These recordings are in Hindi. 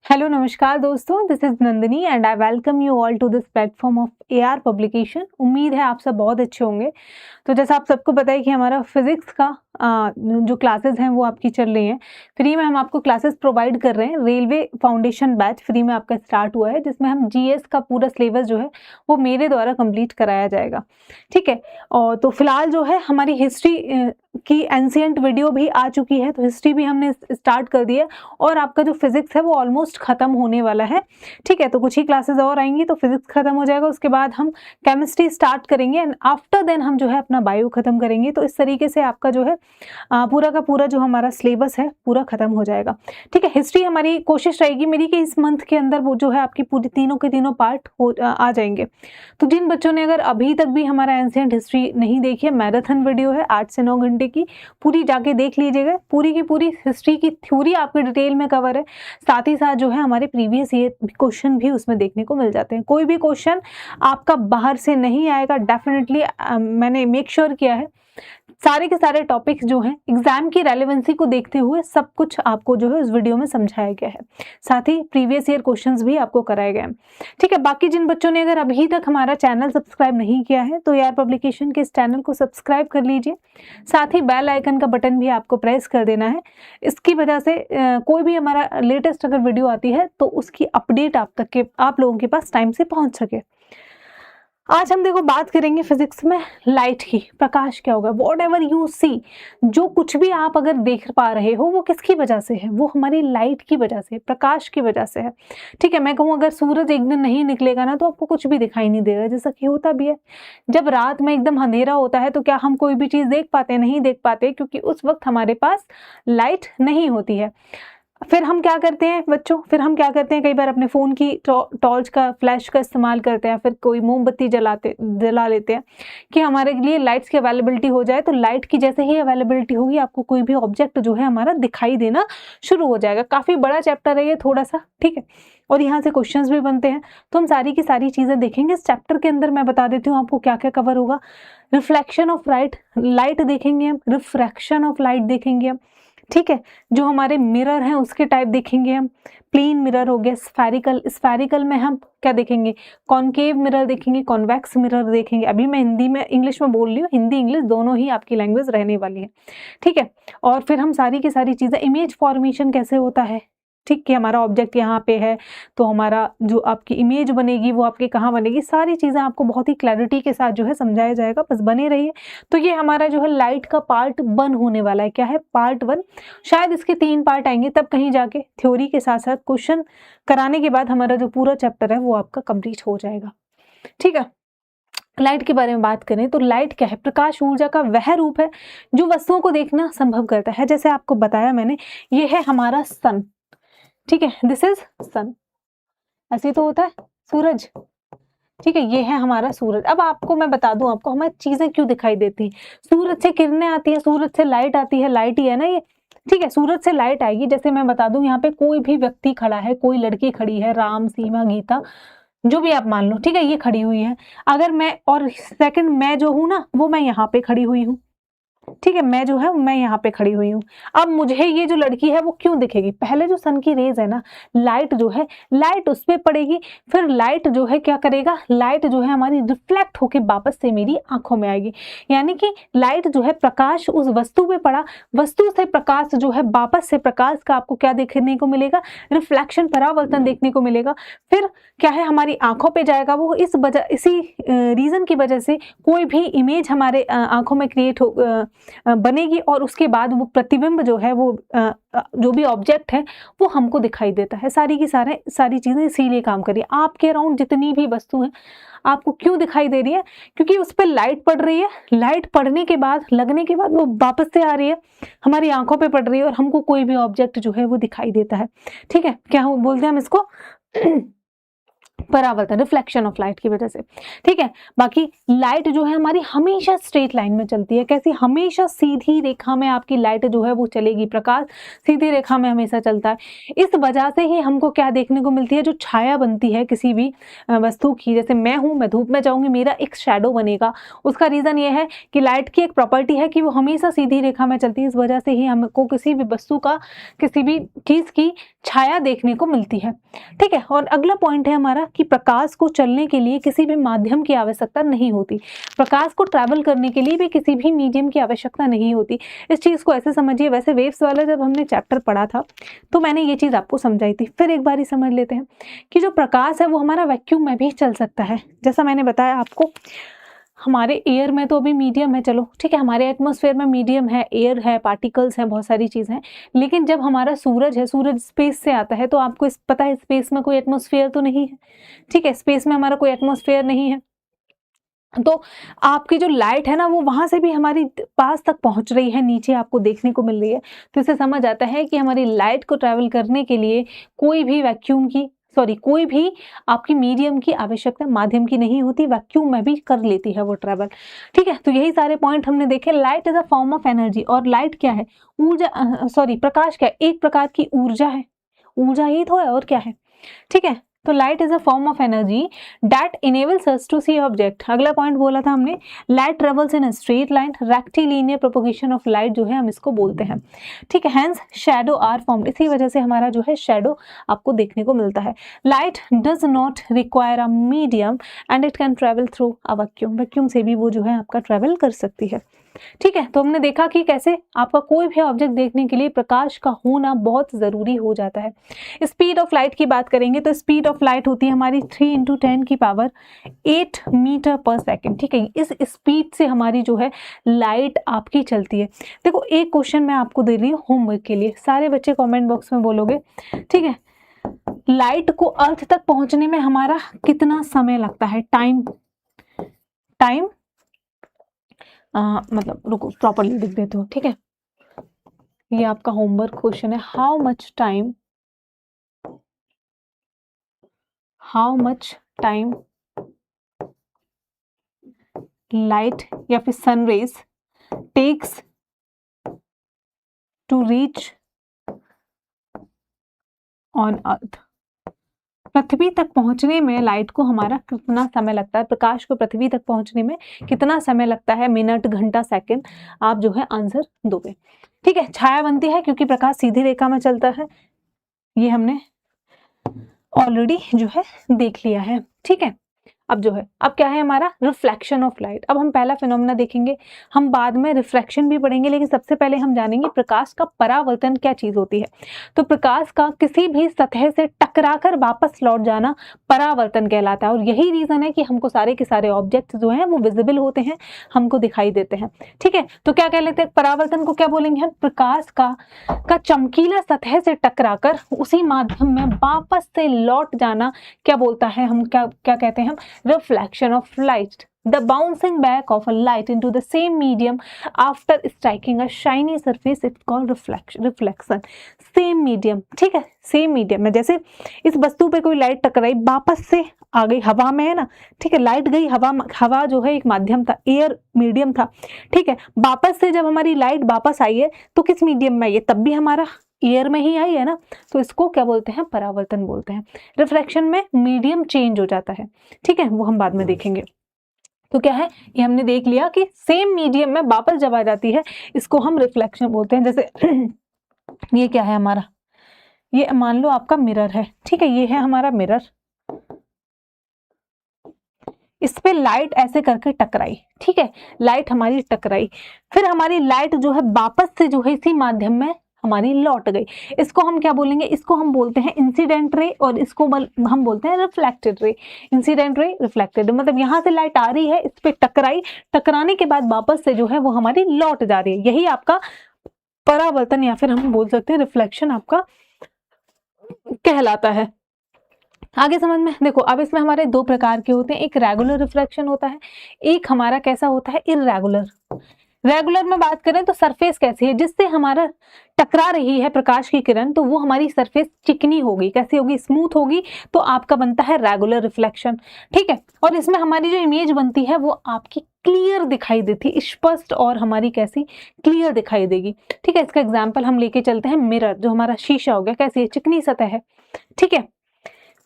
हेलो नमस्कार दोस्तों, this is Nandini and I welcome you all to this platform of AR publication. उम्मीद है आप सब बहुत अच्छे होंगे। तो जैसा आप सबको पता है कि हमारा फिजिक्स का जो क्लासेस हैं वो आपकी चल रही हैं। फ्री में हम आपको क्लासेस प्रोवाइड कर रहे हैं। रेलवे फाउंडेशन बैच फ्री में आपका स्टार्ट हुआ है, जिसमें हम जीएस का पूरा सिलेबस जो है वो मेरे द्वारा कंप्लीट कराया जाएगा। ठीक है। और तो फिलहाल जो है हमारी हिस्ट्री की एंशिएंट वीडियो भी आ चुकी है, तो हिस्ट्री भी हमने स्टार्ट कर दी है और आपका जो फिजिक्स है वो ऑलमोस्ट खत्म होने वाला है। ठीक है, तो कुछ ही क्लासेस और आएंगी तो फिजिक्स खत्म हो जाएगा। उसके बाद हम केमिस्ट्री स्टार्ट करेंगे एंड आफ्टर देन हम जो है अपना बायो खत्म करेंगे। तो इस तरीके से आपका जो है पूरा का पूरा जो हमारा सिलेबस है पूरा खत्म हो जाएगा। ठीक है, हिस्ट्री हमारी कोशिश रहेगी मेरी कि इस मंथ के अंदर वो जो है आपकी पूरी तीनों के तीनों पार्ट आ जाएंगे। तो जिन बच्चों ने अगर अभी तक भी हमारा एंशिएंट हिस्ट्री नहीं देखी है, मैराथन वीडियो है 8 से 9 घंटे की, पूरी जाके देख लीजिएगा। पूरी की पूरी हिस्ट्री की थ्योरी आपकी डिटेल में कवर है, साथ ही साथ जो है हमारे प्रीवियस ईयर क्वेश्चन भी उसमें देखने को मिल जाते हैं। कोई भी क्वेश्चन आपका बाहर से नहीं आएगा, डेफिनेटली मैंने मेक श्योर किया है। सारे के सारे टॉपिक्स जो हैं एग्जाम की रेलेवेंसी को देखते हुए सब कुछ आपको जो है उस वीडियो में समझाया गया है, साथ ही प्रीवियस ईयर क्वेश्चंस भी आपको कराए गए हैं। ठीक है, बाकी जिन बच्चों ने अगर अभी तक हमारा चैनल सब्सक्राइब नहीं किया है तो यार पब्लिकेशन के इस चैनल को सब्सक्राइब कर लीजिए, साथ ही बेल आइकन का बटन भी आपको प्रेस कर देना है। इसकी वजह से कोई भी हमारा लेटेस्ट अगर वीडियो आती है तो उसकी अपडेट आप लोगों के पास टाइम से पहुंच सके। आज हम देखो बात करेंगे फिजिक्स में लाइट की। प्रकाश क्या होगा? वॉट एवर यू सी, जो कुछ भी आप अगर देख पा रहे हो वो किसकी वजह से है? वो हमारी लाइट की वजह से, प्रकाश की वजह से है। ठीक है, मैं कहूँ अगर सूरज एक दिन नहीं निकलेगा ना तो आपको कुछ भी दिखाई नहीं देगा, जैसा कि होता भी है। जब रात में एकदम अंधेरा होता है तो क्या हम कोई भी चीज देख पाते हैं? नहीं देख पाते, क्योंकि उस वक्त हमारे पास लाइट नहीं होती है। फिर हम क्या करते हैं बच्चों? फिर हम क्या करते हैं, कई बार अपने फोन की टॉर्च का, फ्लैश का इस्तेमाल करते हैं, फिर कोई मोमबत्ती जला लेते हैं कि हमारे लिए लाइट्स की अवेलेबिलिटी हो जाए। तो लाइट की जैसे ही अवेलेबिलिटी होगी आपको कोई भी ऑब्जेक्ट जो है हमारा दिखाई देना शुरू हो जाएगा। काफी बड़ा चैप्टर है ये थोड़ा सा, ठीक है, और यहाँ से क्वेश्चंस भी बनते हैं। तो हम सारी की सारी चीजें देखेंगे इस चैप्टर के अंदर। मैं बता देती हूँ आपको क्या क्या कवर होगा। रिफ्लेक्शन ऑफ लाइट देखेंगे हम, रिफ्रैक्शन ऑफ लाइट देखेंगे हम। ठीक है, जो हमारे मिरर हैं उसके टाइप देखेंगे हम। प्लेन मिरर हो गया, स्फेरिकल में हम क्या देखेंगे? कॉनकेव मिरर देखेंगे, कॉन्वेक्स मिरर देखेंगे। अभी मैं हिंदी में इंग्लिश में बोल रही हूँ, हिंदी इंग्लिश दोनों ही आपकी लैंग्वेज रहने वाली है। ठीक है, और फिर हम सारी की सारी चीजें, इमेज फॉर्मेशन कैसे होता है, ठीक, कि हमारा ऑब्जेक्ट यहाँ पे है तो हमारा जो आपकी इमेज बनेगी वो आपके कहाँ बनेगी, सारी चीजें आपको बहुत ही क्लैरिटी के साथ जो है समझाया जाएगा। बस बने रहिए। तो ये हमारा जो है लाइट का पार्ट 1 होने वाला है। क्या है? पार्ट 1। शायद इसके 3 पार्ट आएंगे, तब कहीं जाके थ्योरी के साथ साथ क्वेश्चन कराने के बाद हमारा जो पूरा चैप्टर है वो आपका कंप्लीट हो जाएगा। ठीक है, लाइट के बारे में बात करें तो लाइट क्या है? प्रकाश ऊर्जा का वह रूप है जो वस्तुओं को देखना संभव करता है। जैसे आपको बताया मैंने, ये है हमारा सन। ठीक है, दिस इज सन। ऐसे तो होता है सूरज। ठीक है, ये है हमारा सूरज। अब आपको मैं बता दूं, आपको हमें चीजें क्यों दिखाई देती हैं। सूरज से किरणें आती है, सूरज से लाइट आती है, लाइट ही है ना ये। ठीक है, सूरज से लाइट आएगी। जैसे मैं बता दूं, यहाँ पे कोई भी व्यक्ति खड़ा है, कोई लड़की खड़ी है, राम, सीमा, गीता, जो भी आप मान लो, ठीक है, ये खड़ी हुई है। अगर मैं, और सेकंड मैं जो हूं ना, वो मैं यहाँ पे खड़ी हुई हूँ। ठीक है, मैं जो है मैं यहाँ पे खड़ी हुई हूँ। अब मुझे ये जो लड़की है वो क्यों दिखेगी? पहले जो सन की रेज है ना, लाइट जो है, लाइट उस पे पड़ेगी, फिर लाइट जो है क्या करेगा, लाइट जो है हमारी रिफ्लेक्ट होके वापस से मेरी आंखों में आएगी। यानी कि लाइट जो है, प्रकाश उस वस्तु पे पड़ा, वस्तु से प्रकाश जो है वापस से प्रकाश का आपको क्या देखने को मिलेगा? रिफ्लेक्शन, परावर्तन देखने को मिलेगा। फिर क्या है, हमारी आंखों पे जाएगा वो। इसी रीजन की वजह से कोई भी इमेज हमारे आंखों में क्रिएट बनेगी और उसके बाद वो प्रतिबिंब जो है, वो जो भी ऑब्जेक्ट है वो हमको दिखाई देता है। सारी चीजें इसीलिए काम कर रही है। आपके अराउंड जितनी भी वस्तु है आपको क्यों दिखाई दे रही है? क्योंकि उस पर लाइट पड़ रही है। लाइट पड़ने के बाद, लगने के बाद वो वापस से आ रही है, हमारी आंखों पे पड़ रही है और हमको कोई भी ऑब्जेक्ट जो है वो दिखाई देता है। ठीक है, क्या बोलते हैं हम इसको? परावर्तन, रिफ्लेक्शन ऑफ लाइट की वजह से। ठीक है, बाकी लाइट जो है हमारी हमेशा स्ट्रेट लाइन में चलती है। कैसी? हमेशा सीधी रेखा में आपकी लाइट जो है वो चलेगी। प्रकाश सीधी रेखा में हमेशा चलता है। इस वजह से ही हमको क्या देखने को मिलती है? जो छाया बनती है किसी भी वस्तु की, जैसे मैं हूं, मैं धूप में जाऊंगी, मेरा एक शैडो बनेगा। उसका रीजन ये है कि लाइट की एक प्रॉपर्टी है कि वो हमेशा सीधी रेखा में चलती है। इस वजह से ही हमको किसी भी वस्तु का, किसी भी चीज की छाया देखने को मिलती है। ठीक है, और अगला पॉइंट है हमारा कि प्रकाश को चलने के लिए किसी भी माध्यम की आवश्यकता नहीं होती। प्रकाश को ट्रैवल करने के लिए भी किसी भी मीडियम की आवश्यकता नहीं होती। इस चीज़ को ऐसे समझिए, वैसे वेव्स वाला जब हमने चैप्टर पढ़ा था तो मैंने ये चीज़ आपको समझाई थी। फिर एक बार ही समझ लेते हैं कि जो प्रकाश है वो हमारा वैक्यूम में भी चल सकता है। जैसा मैंने बताया आपको, हमारे एयर में तो अभी मीडियम है, चलो ठीक है, हमारे एटमॉस्फेयर में मीडियम है, एयर है, पार्टिकल्स हैं, बहुत सारी चीज़ें हैं। लेकिन जब हमारा सूरज है, सूरज स्पेस से आता है, तो आपको पता है स्पेस में कोई एटमॉस्फेयर तो नहीं है। ठीक है, स्पेस में हमारा कोई एटमॉस्फेयर नहीं है, तो आपकी जो लाइट है ना वो वहां से भी हमारी पास तक पहुंच रही है, नीचे आपको देखने को मिल रही है। तो इससे समझ आता है कि हमारी लाइट को ट्रैवल करने के लिए कोई भी कोई भी आपकी मीडियम की आवश्यकता, माध्यम की नहीं होती, वैक्यूम में भी कर लेती है वो ट्रैवल। ठीक है, तो यही सारे पॉइंट हमने देखे। Light is a form of energy, और लाइट क्या है, प्रकाश क्या है, एक प्रकार की ऊर्जा है, ऊर्जा ही तो है और क्या है। ठीक है, तो light is a form of energy that enables us to see object. अगला पॉइंट बोला था हमने, light travels in a straight line, rectilinear propagation of light जो है हम इसको बोलते हैं। ठीक है, हेंस शैडो आर फॉर्म्ड, इसी वजह से हमारा जो है शैडो आपको देखने को मिलता है। Light does not require a medium and it can travel through a vacuum, vacuum से भी वो जो है आपका ट्रेवल कर सकती है। ठीक है, तो हमने देखा कि कैसे आपका कोई भी ऑब्जेक्ट देखने के लिए प्रकाश का होना बहुत जरूरी हो जाता है। स्पीड ऑफ लाइट की बात करेंगे तो स्पीड ऑफ लाइट होती है हमारी 3 × 10 की पावर 8 मीटर पर सेकेंड। ठीक है, इस स्पीड से हमारी जो है लाइट आपकी चलती है। देखो, एक क्वेश्चन मैं आपको दे रही हूँ होमवर्क के लिए, सारे बच्चे कमेंट बॉक्स में बोलोगे। ठीक है, लाइट को अर्थ तक पहुंचने में हमारा कितना समय लगता है, टाइम मतलब रुको प्रॉपरली लिख देते हो। ठीक है, ये आपका होमवर्क क्वेश्चन है, हाउ मच टाइम लाइट या फिर sunrays takes to reach on earth. पृथ्वी तक पहुंचने में लाइट को हमारा कितना समय लगता है, प्रकाश को पृथ्वी तक पहुंचने में कितना समय लगता है, मिनट, घंटा, सेकंड, आप जो है आंसर दोगे। ठीक है, छाया बनती है क्योंकि प्रकाश सीधी रेखा में चलता है, ये हमने ऑलरेडी जो है देख लिया है। ठीक है, अब जो है, अब क्या है हमारा रिफ्लेक्शन ऑफ लाइट। अब हम पहला फिनोमेना देखेंगे, हम बाद में रिफ्रैक्शन भी पढ़ेंगे, लेकिन सबसे पहले हम जानेंगे प्रकाश का परावर्तन क्या चीज होती है। तो प्रकाश का किसी भी सतह से टकराकर वापस लौट जाना परावर्तन कहलाता है, और यही रीजन है कि हमको सारे के सारे ऑब्जेक्ट जो हैं वो विजिबल होते हैं, हमको दिखाई देते हैं। ठीक है, तो क्या कह लेते हैं, परावर्तन को क्या बोलेंगे हम, प्रकाश का चमकीला सतह से टकराकर उसी माध्यम में वापस से लौट जाना क्या बोलता है, हम क्या कहते हैं हम, reflection of light, the bouncing back of a light into the same medium after striking a shiny surface, it's called reflection। same medium, ठीक है, same medium में, जैसे इस वस्तु पे कोई लाइट टकराई, वापस से आ गई, हवा में है ना, ठीक है, लाइट गई, हवा जो है एक माध्यम था, एयर मीडियम था। ठीक है, वापस से जब हमारी लाइट वापस आई है तो किस मीडियम में, ये तब भी हमारा एयर में ही आई है ना, तो इसको क्या बोलते हैं, परावर्तन बोलते हैं। रिफ्रैक्शन में मीडियम चेंज हो जाता है। ठीक है, वो हम बाद में देखेंगे। तो क्या है, ये हमने देख लिया कि सेम मीडियम में वापस जब आ जाती है, इसको हम रिफ्लेक्शन बोलते हैं। जैसे ये क्या है हमारा, ये मान लो आपका मिरर है। ठीक है, ये है हमारा मिरर, इस पे लाइट ऐसे करके टकराई। ठीक है, लाइट हमारी टकराई, फिर हमारी लाइट जो है वापस से जो है इसी माध्यम में हमारी लौट गई। इसको हम क्या बोलेंगे, इसको हम बोलते हैं इंसिडेंट रे, और इसको हम बोलते हैं reflected ray. Incident ray, reflected, मतलब यहाँ से लाइट आ रही है, इस पे टकराई, टकराने के बाद वापस से जो है वो हमारी लौट जा रही है, यही आपका परावर्तन या फिर हम बोल सकते हैं रिफ्लेक्शन आपका कहलाता है। आगे समझ में देखो, अब इसमें हमारे दो प्रकार के होते हैं, एक रेगुलर रिफ्रैक्शन होता है, एक हमारा कैसा होता है, इररेगुलर। रेगुलर में बात करें तो सरफेस कैसी है, जिससे हमारा टकरा रही है प्रकाश की किरण, तो वो हमारी सरफेस चिकनी होगी, कैसी होगी, स्मूथ होगी, तो आपका बनता है रेगुलर रिफ्लेक्शन। ठीक है, और इसमें हमारी जो इमेज बनती है वो आपकी क्लियर दिखाई देती, स्पष्ट, और हमारी कैसी, क्लियर दिखाई देगी। ठीक है, इसका एग्जाम्पल हम लेके चलते हैं, मिरर जो हमारा शीशा हो गया, कैसी है, चिकनी सतह है। ठीक है,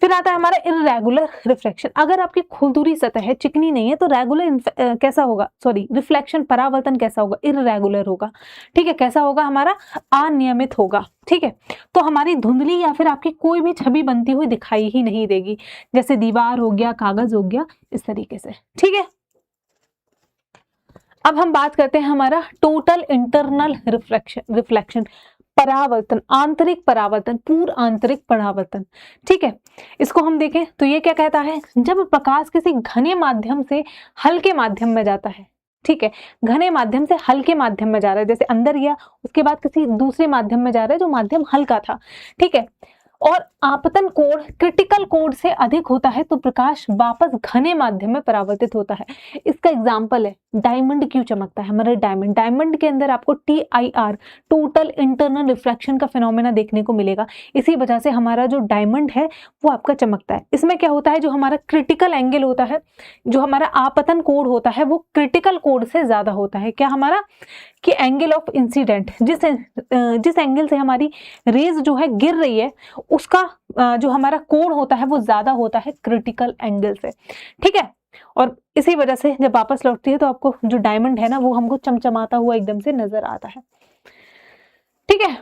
फिर आता है हमारा इर्रेगुलर रिफ्लेक्शन। अगर आपकी खुरदुरी सतह है, चिकनी नहीं है, तो रेगुलर कैसा होगा, सॉरी रिफ्लेक्शन परावर्तन कैसा होगा, इर्रेगुलर होगा। ठीक है, कैसा होगा हमारा, अनियमित होगा। ठीक है, तो हमारी धुंधली या फिर आपकी कोई भी छवि बनती हुई दिखाई ही नहीं देगी, जैसे दीवार हो गया, कागज हो गया, इस तरीके से। ठीक है, अब हम बात करते हैं हमारा टोटल इंटरनल रिफ्लेक्शन, परावर्तन, आंतरिक परावर्तन, पूर्ण आंतरिक परावर्तन। ठीक है, इसको हम देखें तो ये क्या कहता है, जब प्रकाश किसी घने माध्यम से हल्के माध्यम में जाता है। ठीक है, घने माध्यम से हल्के माध्यम में जा रहा है, जैसे अंदर गया, उसके बाद किसी दूसरे माध्यम में जा रहा है जो माध्यम हल्का था। ठीक है, और आपतन कोण क्रिटिकल कोण से अधिक होता है तो प्रकाश वापस घने माध्यम में परावर्तित होता है। इसका एग्जाम्पल है डायमंड क्यों चमकता है, हमारा डायमंड के अंदर आपको TIR, टोटल इंटरनल रिफ्रैक्शन का फिनोमेना देखने को मिलेगा। इसी वजह से हमारा जो डायमंड है वो आपका चमकता है। इसमें क्या होता है, जो हमारा क्रिटिकल एंगल होता है, जो हमारा आपतन कोण होता है, वो क्रिटिकल कोण से ज्यादा होता है। क्या हमारा, कि एंगल ऑफ इंसिडेंट, जिस एंगल से हमारी रेज जो है गिर रही है, उसका जो हमारा कोण होता है वो ज्यादा होता है क्रिटिकल एंगल से। ठीक है, और इसी वजह से जब वापस लौटती है तो आपको जो डायमंड है ना वो हमको चमचमाता हुआ एकदम से नजर आता है। ठीक है,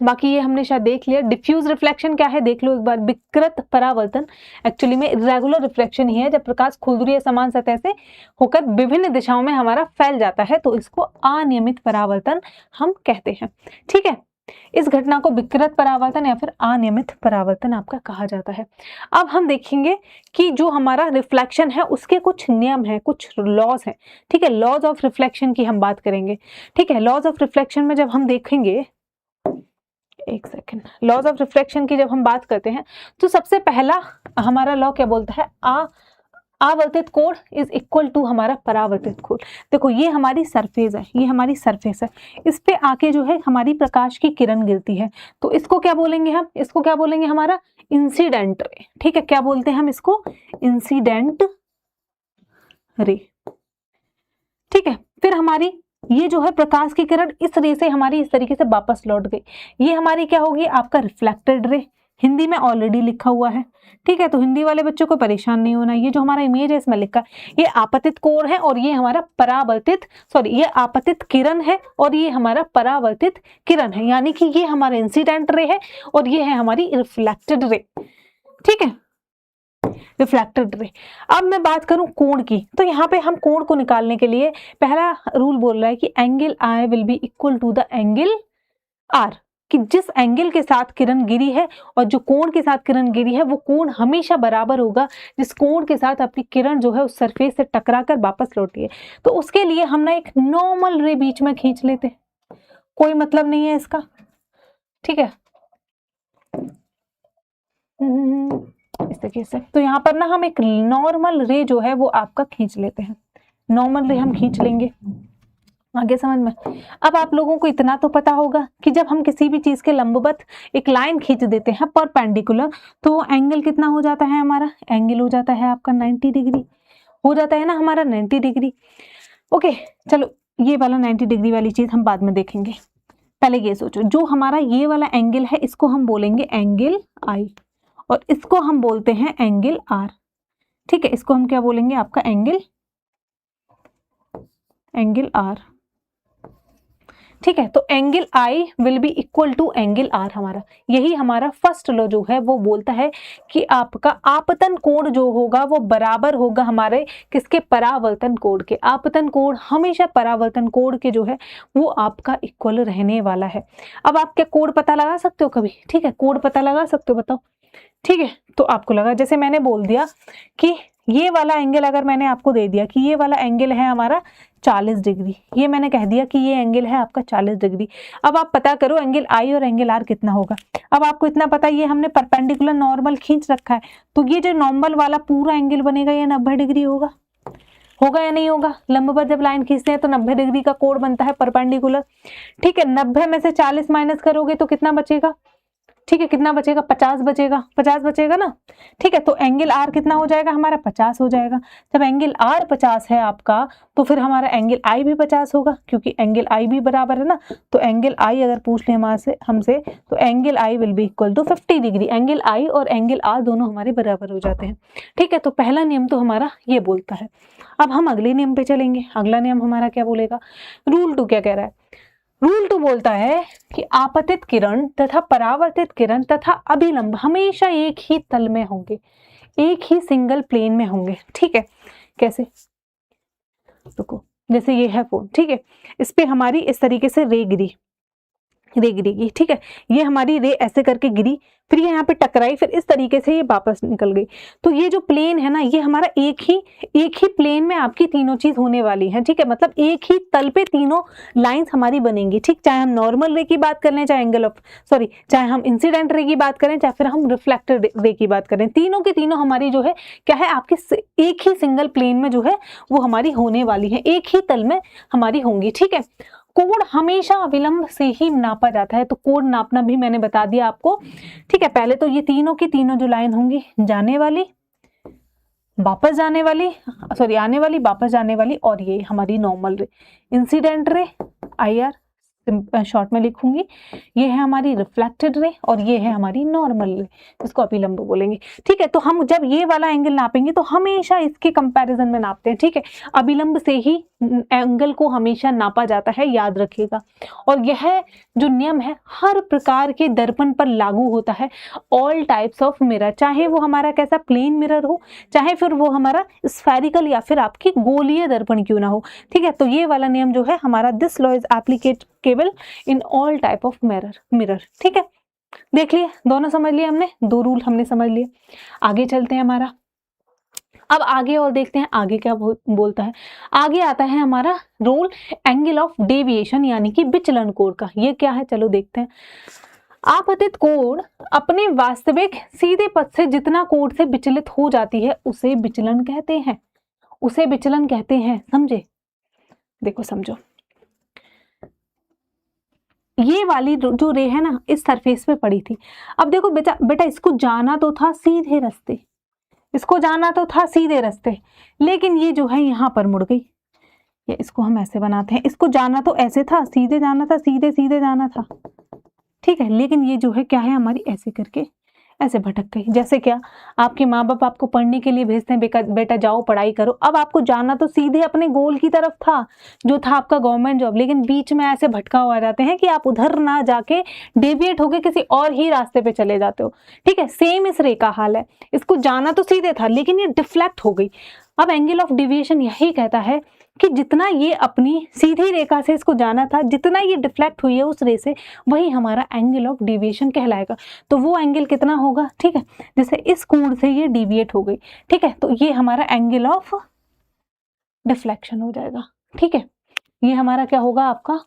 बाकी ये हमने शायद देख लिया। डिफ्यूज रिफ्लेक्शन क्या है देख लो एक बार। विकृत परावर्तन एक्चुअली में इरेगुलर रिफ्लेक्शन ही है, जब प्रकाश खुरदुरी समान सतह से होकर विभिन्न दिशाओं में हमारा फैल जाता है तो इसको अनियमित परावर्तन हम कहते हैं। ठीक है, इस घटना को विकृत परावर्तन या फिर अनियमित परावर्तन आपका कहा जाता है। अब हम देखेंगे कि जो हमारा रिफ्लेक्शन है उसके कुछ नियम है, कुछ लॉज हैं। ठीक है, लॉज ऑफ रिफ्लेक्शन की हम बात करेंगे। ठीक है, लॉज ऑफ रिफ्लेक्शन में जब हम देखेंगे, एक सेकेंड, लॉज ऑफ रिफ्लेक्शन की जब हम बात करते हैं तो सबसे पहला हमारा लॉ क्या बोलता है, आवर्तित कोण इज इक्वल टू हमारा परावर्तित कोण। देखो ये हमारी सरफेस है, ये हमारी सरफेस है, इस पे आके जो है हमारी प्रकाश की किरण गिरती है, तो इसको क्या बोलेंगे हम, इसको क्या बोलेंगे, हमारा इंसिडेंट रे। ठीक है, क्या बोलते हैं हम इसको, इंसिडेंट रे। ठीक है, फिर हमारी ये जो है प्रकाश की किरण इस रे से हमारी इस तरीके से वापस लौट गई, ये हमारी क्या होगी, आपका रिफ्लेक्टेड रे। हिंदी में ऑलरेडी लिखा हुआ है। ठीक है, तो हिंदी वाले बच्चों को परेशान नहीं होना, ये जो हमारा इमेज है इसमें लिखा है, ये आपतित कोण है और ये हमारा परावर्तित, सॉरी ये आपतित किरण है और ये हमारा परावर्तित किरण है, यानी कि ये हमारा इंसिडेंट रे है और ये है हमारी रिफ्लेक्टेड रे। ठीक है, रिफ्लेक्टेड रे। अब मैं बात करूं कोण की, तो यहाँ पे हम कोण को निकालने के लिए पहला रूल बोल रहा है कि angle I will be equal to the angle R, कि जिस एंगल के साथ किरण गिरी है और जो कोण के साथ किरण गिरी है वो कोण हमेशा बराबर होगा जिस कोण के साथ आपकी किरण जो है उस सरफेस से टकरा कर वापस लौटी है। तो उसके लिए हम ना एक नॉर्मल रे बीच में खींच लेते हैं, कोई मतलब नहीं है इसका। ठीक है, इस तरीके से, तो यहाँ पर ना हम एक नॉर्मल रे जो है वो आपका खींच लेते हैं, नॉर्मल रे हम खींच लेंगे। आगे समझ में। अब आप लोगों को इतना तो पता होगा कि जब हम किसी भी चीज के लंबवत एक लाइन खींच देते हैं परपेंडिकुलर, तो एंगल कितना हो जाता है हमारा, एंगल हो जाता है आपका 90 डिग्री, हो जाता है ना हमारा 90 डिग्री। ओके, चलो ये वाला 90 डिग्री वाली चीज हम बाद में देखेंगे, पहले ये सोचो, जो हमारा ये वाला एंगल है इसको हम बोलेंगे एंगल I और इसको हम बोलते हैं एंगल R। ठीक है, इसको हम क्या बोलेंगे, आपका एंगल R। ठीक है, तो angle I will be equal to angle R हमारा, यही हमारा फर्स्ट लॉ जो है वो बोलता है कि आपका आपतन कोण जो होगा वो बराबर होगा हमारे किसके, परावर्तन कोण के। आपतन कोण हमेशा परावर्तन कोण के जो है वो आपका इक्वल रहने वाला है। अब आप क्या कोण पता लगा सकते हो कभी, ठीक है, कोण पता लगा सकते हो, बताओ। ठीक है, तो आपको लगा, जैसे मैंने बोल दिया कि ये वाला एंगल अगर मैंने आपको दे दिया कि ये वाला एंगल है हमारा 40 डिग्री, ये मैंने कह दिया कि ये एंगल है आपका 40 डिग्री। अब आप पता करो एंगल I और एंगल R कितना होगा। अब आपको इतना पता, ये हमने परपेंडिकुलर नॉर्मल खींच रखा है, तो ये जो नॉर्मल वाला पूरा एंगल बनेगा ये 90 डिग्री होगा, होगा या नहीं होगा। लंबवत जब लाइन खींचते हैं तो 90 डिग्री का कोण बनता है परपेंडिकुलर। ठीक है, 90 में से 40 माइनस करोगे तो कितना बचेगा, ठीक है, कितना बचेगा, 50 बचेगा, 50 बचेगा ना, ठीक है। तो एंगल आर कितना हो जाएगा हमारा, 50 हो जाएगा। जब एंगल आर 50 है आपका, तो फिर हमारा एंगल आई भी 50 होगा, क्योंकि एंगल आई भी बराबर है ना। तो एंगल आई अगर पूछ ले हमसे तो angle I will be equal to 50 degree. Angle I और एंगल आर दोनों हमारे बराबर हो जाते हैं, ठीक है। तो पहला नियम तो हमारा ये बोलता है। अब हम अगले नियम पे चलेंगे। अगला नियम हमारा क्या बोलेगा, रूल 2 क्या कह रहा है, रूल 2 बोलता है कि आपतित किरण तथा परावर्तित किरण तथा अभिलंब हमेशा एक ही तल में होंगे, एक ही सिंगल प्लेन में होंगे, ठीक है। कैसे, रुको, जैसे ये है फोन, ठीक है, इस पे हमारी इस तरीके से रे गिरेगी, ठीक है। ये हमारी रे ऐसे करके गिरी, फिर ये यहाँ पे टकराई, फिर इस तरीके से ये वापस निकल गई। तो ये जो प्लेन है ना, ये हमारा एक ही प्लेन में आपकी तीनों चीज होने वाली है, ठीक है। मतलब एक ही तल पे तीनों लाइंस हमारी बनेंगी, ठीक। चाहे हम नॉर्मल रे की बात कर लें, चाहे हम इंसिडेंट रे की बात करें, चाहे फिर हम रिफ्लेक्टेड रे की बात करें, तीनों की तीनों हमारी जो है क्या है, आपकी एक ही सिंगल प्लेन में जो है वो हमारी होने वाली है, एक ही तल में हमारी होंगी, ठीक है। कोण हमेशा अविलंब से ही नापा जाता है, तो कोण नापना भी मैंने बता दिया आपको, ठीक है। पहले तो ये तीनों की तीनों जो लाइन होंगी, जाने वाली, वापस जाने वाली, आने वाली, वापस जाने वाली, और ये हमारी नॉर्मल रे, इंसिडेंट रे, IR शॉर्ट में लिखूंगी, ये है हमारी रिफ्लेक्टेड रे, और ये है हमारी नॉर्मल रे, इसको अभिलंब बोलेंगे, ठीक है। तो हम जब ये वाला एंगल नापेंगे तो हमेशा इसके कंपैरिजन में नापते हैं, ठीक है। अभिलंब से ही एंगल को हमेशा नापा जाता है, याद रखिएगा। और यह जो नियम है हर प्रकार के दर्पण पर लागू होता है, ऑल टाइप्स ऑफ मिरर, चाहे वो हमारा कैसा प्लेन मिरर हो, चाहे फिर वो हमारा स्फेरिकल या फिर आपकी गोलीय दर्पण क्यों ना हो, ठीक है। तो ये वाला नियम जो है हमारा, this law is applicable in all type of mirror, ठीक है। देख लिए, दोनों समझ लिए हमने, 2 रूल हमने समझ लिए। आगे चलते हैं हमारा, अब आगे और देखते हैं आगे क्या बोलता है। आगे आता है हमारा रूल एंगल ऑफ डेविएशन, यानी कि विचलन कोण का। ये क्या है, चलो देखते हैं। आपतित कोण अपने वास्तविक सीधे पथ से जितना कोण से विचलित हो जाती है उसे विचलन कहते हैं, उसे विचलन कहते हैं, समझे। देखो समझो, ये वाली जो रे है ना, इस सरफेस पे पड़ी थी। अब देखो बेटा इसको जाना तो था सीधे रास्ते, इसको जाना तो था सीधे रास्ते, लेकिन ये जो है यहाँ पर मुड़ गई। या इसको हम ऐसे बनाते हैं, इसको जाना तो ऐसे था, सीधे जाना था, सीधे सीधे जाना था, ठीक है। लेकिन ये जो है क्या है, हमारी ऐसे करके ऐसे भटक गई। जैसे क्या, आपके माँ बाप आपको पढ़ने के लिए भेजते हैं, बेटा जाओ पढ़ाई करो। अब आपको जाना तो सीधे अपने गोल की तरफ था, जो था आपका गवर्नमेंट जॉब, लेकिन बीच में ऐसे भटका हुआ जाते हैं कि आप उधर ना जाके डेविएट होके किसी और ही रास्ते पे चले जाते हो, ठीक है। सेम इस रे का हाल है, इसको जाना तो सीधे था लेकिन ये डिफ्लेक्ट हो गई। अब एंगल ऑफ डिविएशन यही कहता है कि जितना ये अपनी सीधी रेखा से इसको जाना था, जितना ये डिफ्लेक्ट हुई है उस रे से, वही हमारा एंगल ऑफ डिविएशन कहलाएगा। तो वो एंगल कितना होगा, ठीक है, जैसे इस कोण से ये डिविएट हो गई, ठीक है, तो ये हमारा एंगल ऑफ डिफ्लेक्शन हो जाएगा, ठीक है। ये हमारा क्या होगा, आपका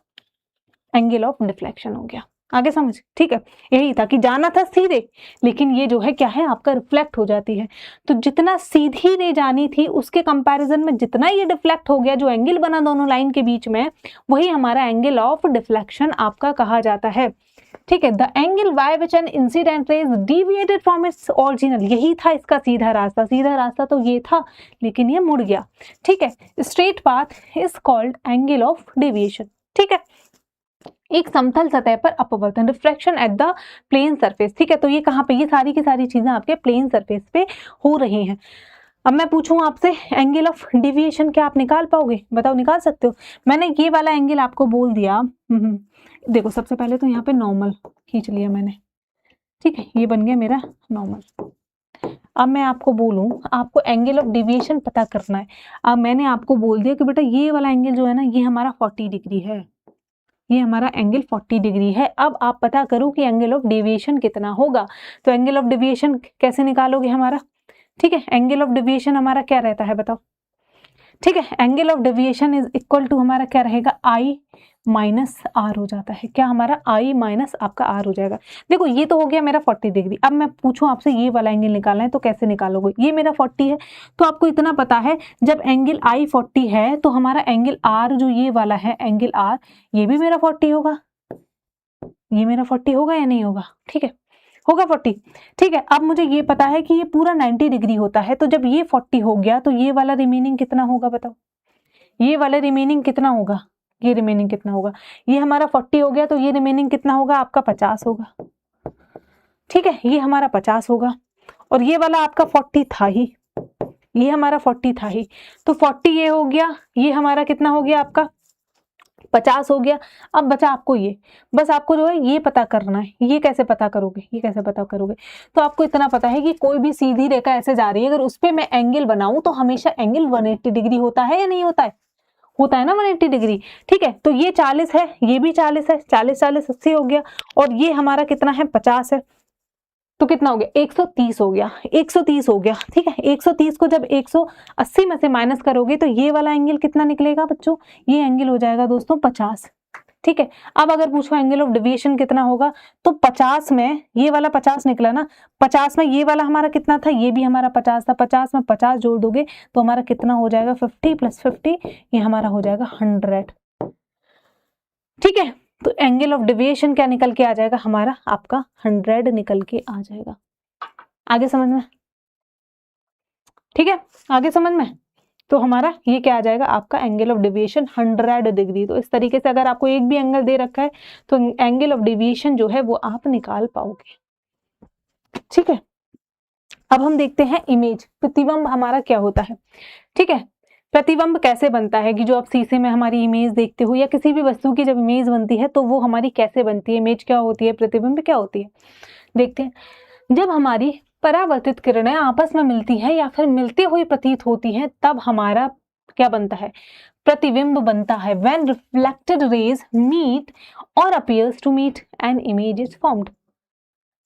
एंगल ऑफ डिफ्लेक्शन हो गया। आगे समझ, ठीक है। यही था कि जाना था सीधे, लेकिन ये जो है क्या है, आपका रिफ्लेक्ट हो जाती है। तो जितना सीधी रे जानी थी उसके कंपैरिजन में जितना ये डिफ्लेक्ट हो गया, जो एंगल बना दोनों लाइन के बीच में, वही हमारा एंगल ऑफ डिफ्लेक्शन आपका कहा जाता है, ठीक है। The angle by which an incident ray is deviated from its original, यही था इसका सीधा रास्ता तो ये था, लेकिन ये मुड़ गया, ठीक है। Straight path is called angle of deviation, ठीक है। एक समतल सतह पर अपवर्तन, refraction at the plane surface, ठीक है। तो ये कहाँ पे, ये सारी की सारी चीजें आपके प्लेन सरफेस पे हो रही हैं। अब मैं पूछूं आपसे, एंगल ऑफ डेविएशन क्या आप निकाल पाओगे, बताओ, निकाल सकते हो। मैंने ये वाला एंगल आपको बोल दिया, देखो सबसे पहले तो यहाँ पे नॉर्मल खींच लिया मैंने, ठीक है, ये बन गया मेरा नॉर्मल। अब मैं आपको बोलूं, आपको एंगल ऑफ डेविएशन पता करना है। अब मैंने आपको बोल दिया कि बेटा ये वाला एंगल जो है ना, ये हमारा 40 डिग्री है, ये हमारा एंगल 40 डिग्री है। अब आप पता करो कि एंगल ऑफ डेविएशन कितना होगा। तो एंगल ऑफ डेविएशन कैसे निकालोगे हमारा, ठीक है। एंगल ऑफ डेविएशन हमारा क्या रहता है, बताओ, ठीक है। Angle of deviation is equal to हमारा क्या रहेगा, आई माइनस आर हो जाता है। क्या हमारा आई माइनस आपका आर हो जाएगा। देखो ये तो हो गया मेरा 40 डिग्री। अब मैं पूछूं आपसे ये वाला एंगल निकालना है तो कैसे निकालोगे। ये मेरा 40 है तो आपको इतना पता है, जब एंगल आई 40 है तो हमारा एंगल आर जो ये वाला है एंगल आर, ये भी मेरा 40 होगा, ये मेरा 40 होगा या नहीं होगा, ठीक है। होगा 40। ठीक है, अब मुझे ये पता है कि ये पूरा 90 डिग्री होता है, तो जब ये 40 हो गया तो ये वाला रिमेनिंग कितना होगा बताओ, ये वाला रिमेनिंग कितना होगा, ये रिमेनिंग कितना होगा, ये हमारा 40 हो गया तो ये रिमेनिंग कितना होगा आपका 50 होगा। ठीक है, ये हमारा 50 होगा और ये वाला आपका 40 था ही, ये हमारा 40 था ही, तो 40 ये हो गया, ये हमारा कितना हो गया आपका 50 हो गया। अब बचा आपको ये, बस आपको जो है ये पता करना है। ये कैसे पता करोगे, ये कैसे पता करोगे, तो आपको इतना पता है कि कोई भी सीधी रेखा ऐसे जा रही है, अगर उस पे मैं एंगल बनाऊं तो हमेशा एंगल 180 डिग्री होता है या नहीं होता है, होता है ना 180 डिग्री। ठीक है, तो ये 40 है, ये भी 40 है, 40 40 80 हो गया, और ये हमारा कितना है 50 है, तो कितना हो गया 130 हो गया, 130 हो गया। ठीक है, 130 को जब 180 में से माइनस करोगे तो ये वाला एंगल कितना निकलेगा बच्चों, ये एंगल हो जाएगा दोस्तों 50। ठीक है, अब अगर पूछो एंगल ऑफ डेविएशन कितना होगा, तो 50 में ये वाला 50 निकला ना, 50 में ये वाला हमारा कितना था, ये भी हमारा 50 था, 50 में 50 जोड़ दोगे तो हमारा कितना हो जाएगा 50 + 50, ये हमारा हो जाएगा 100। ठीक है, तो एंगल ऑफ डेविएशन क्या निकल के आ जाएगा हमारा, आपका 100 निकल के आ जाएगा। आगे समझ में, ठीक है, आगे समझ में, तो हमारा ये क्या आ जाएगा आपका एंगल ऑफ डेविएशन 100 डिग्री। तो इस तरीके से अगर आपको एक भी एंगल दे रखा है तो एंगल ऑफ डेविएशन जो है वो आप निकाल पाओगे। ठीक है, अब हम देखते हैं इमेज, प्रतिबिंब हमारा क्या होता है। ठीक है, प्रतिबिंब कैसे बनता है, कि जो आप शीशे में हमारी इमेज देखते हो या किसी भी वस्तु की जब इमेज बनती है तो वो हमारी कैसे बनती है, इमेज क्या होती है, प्रतिबिंब क्या होती है, देखते हैं। जब हमारी परावर्तित किरणें आपस में मिलती हैं या फिर मिलती हुई प्रतीत होती हैं, तब हमारा क्या बनता है, प्रतिबिंब बनता है। When reflected rays meet or appears to meet, an image is formed।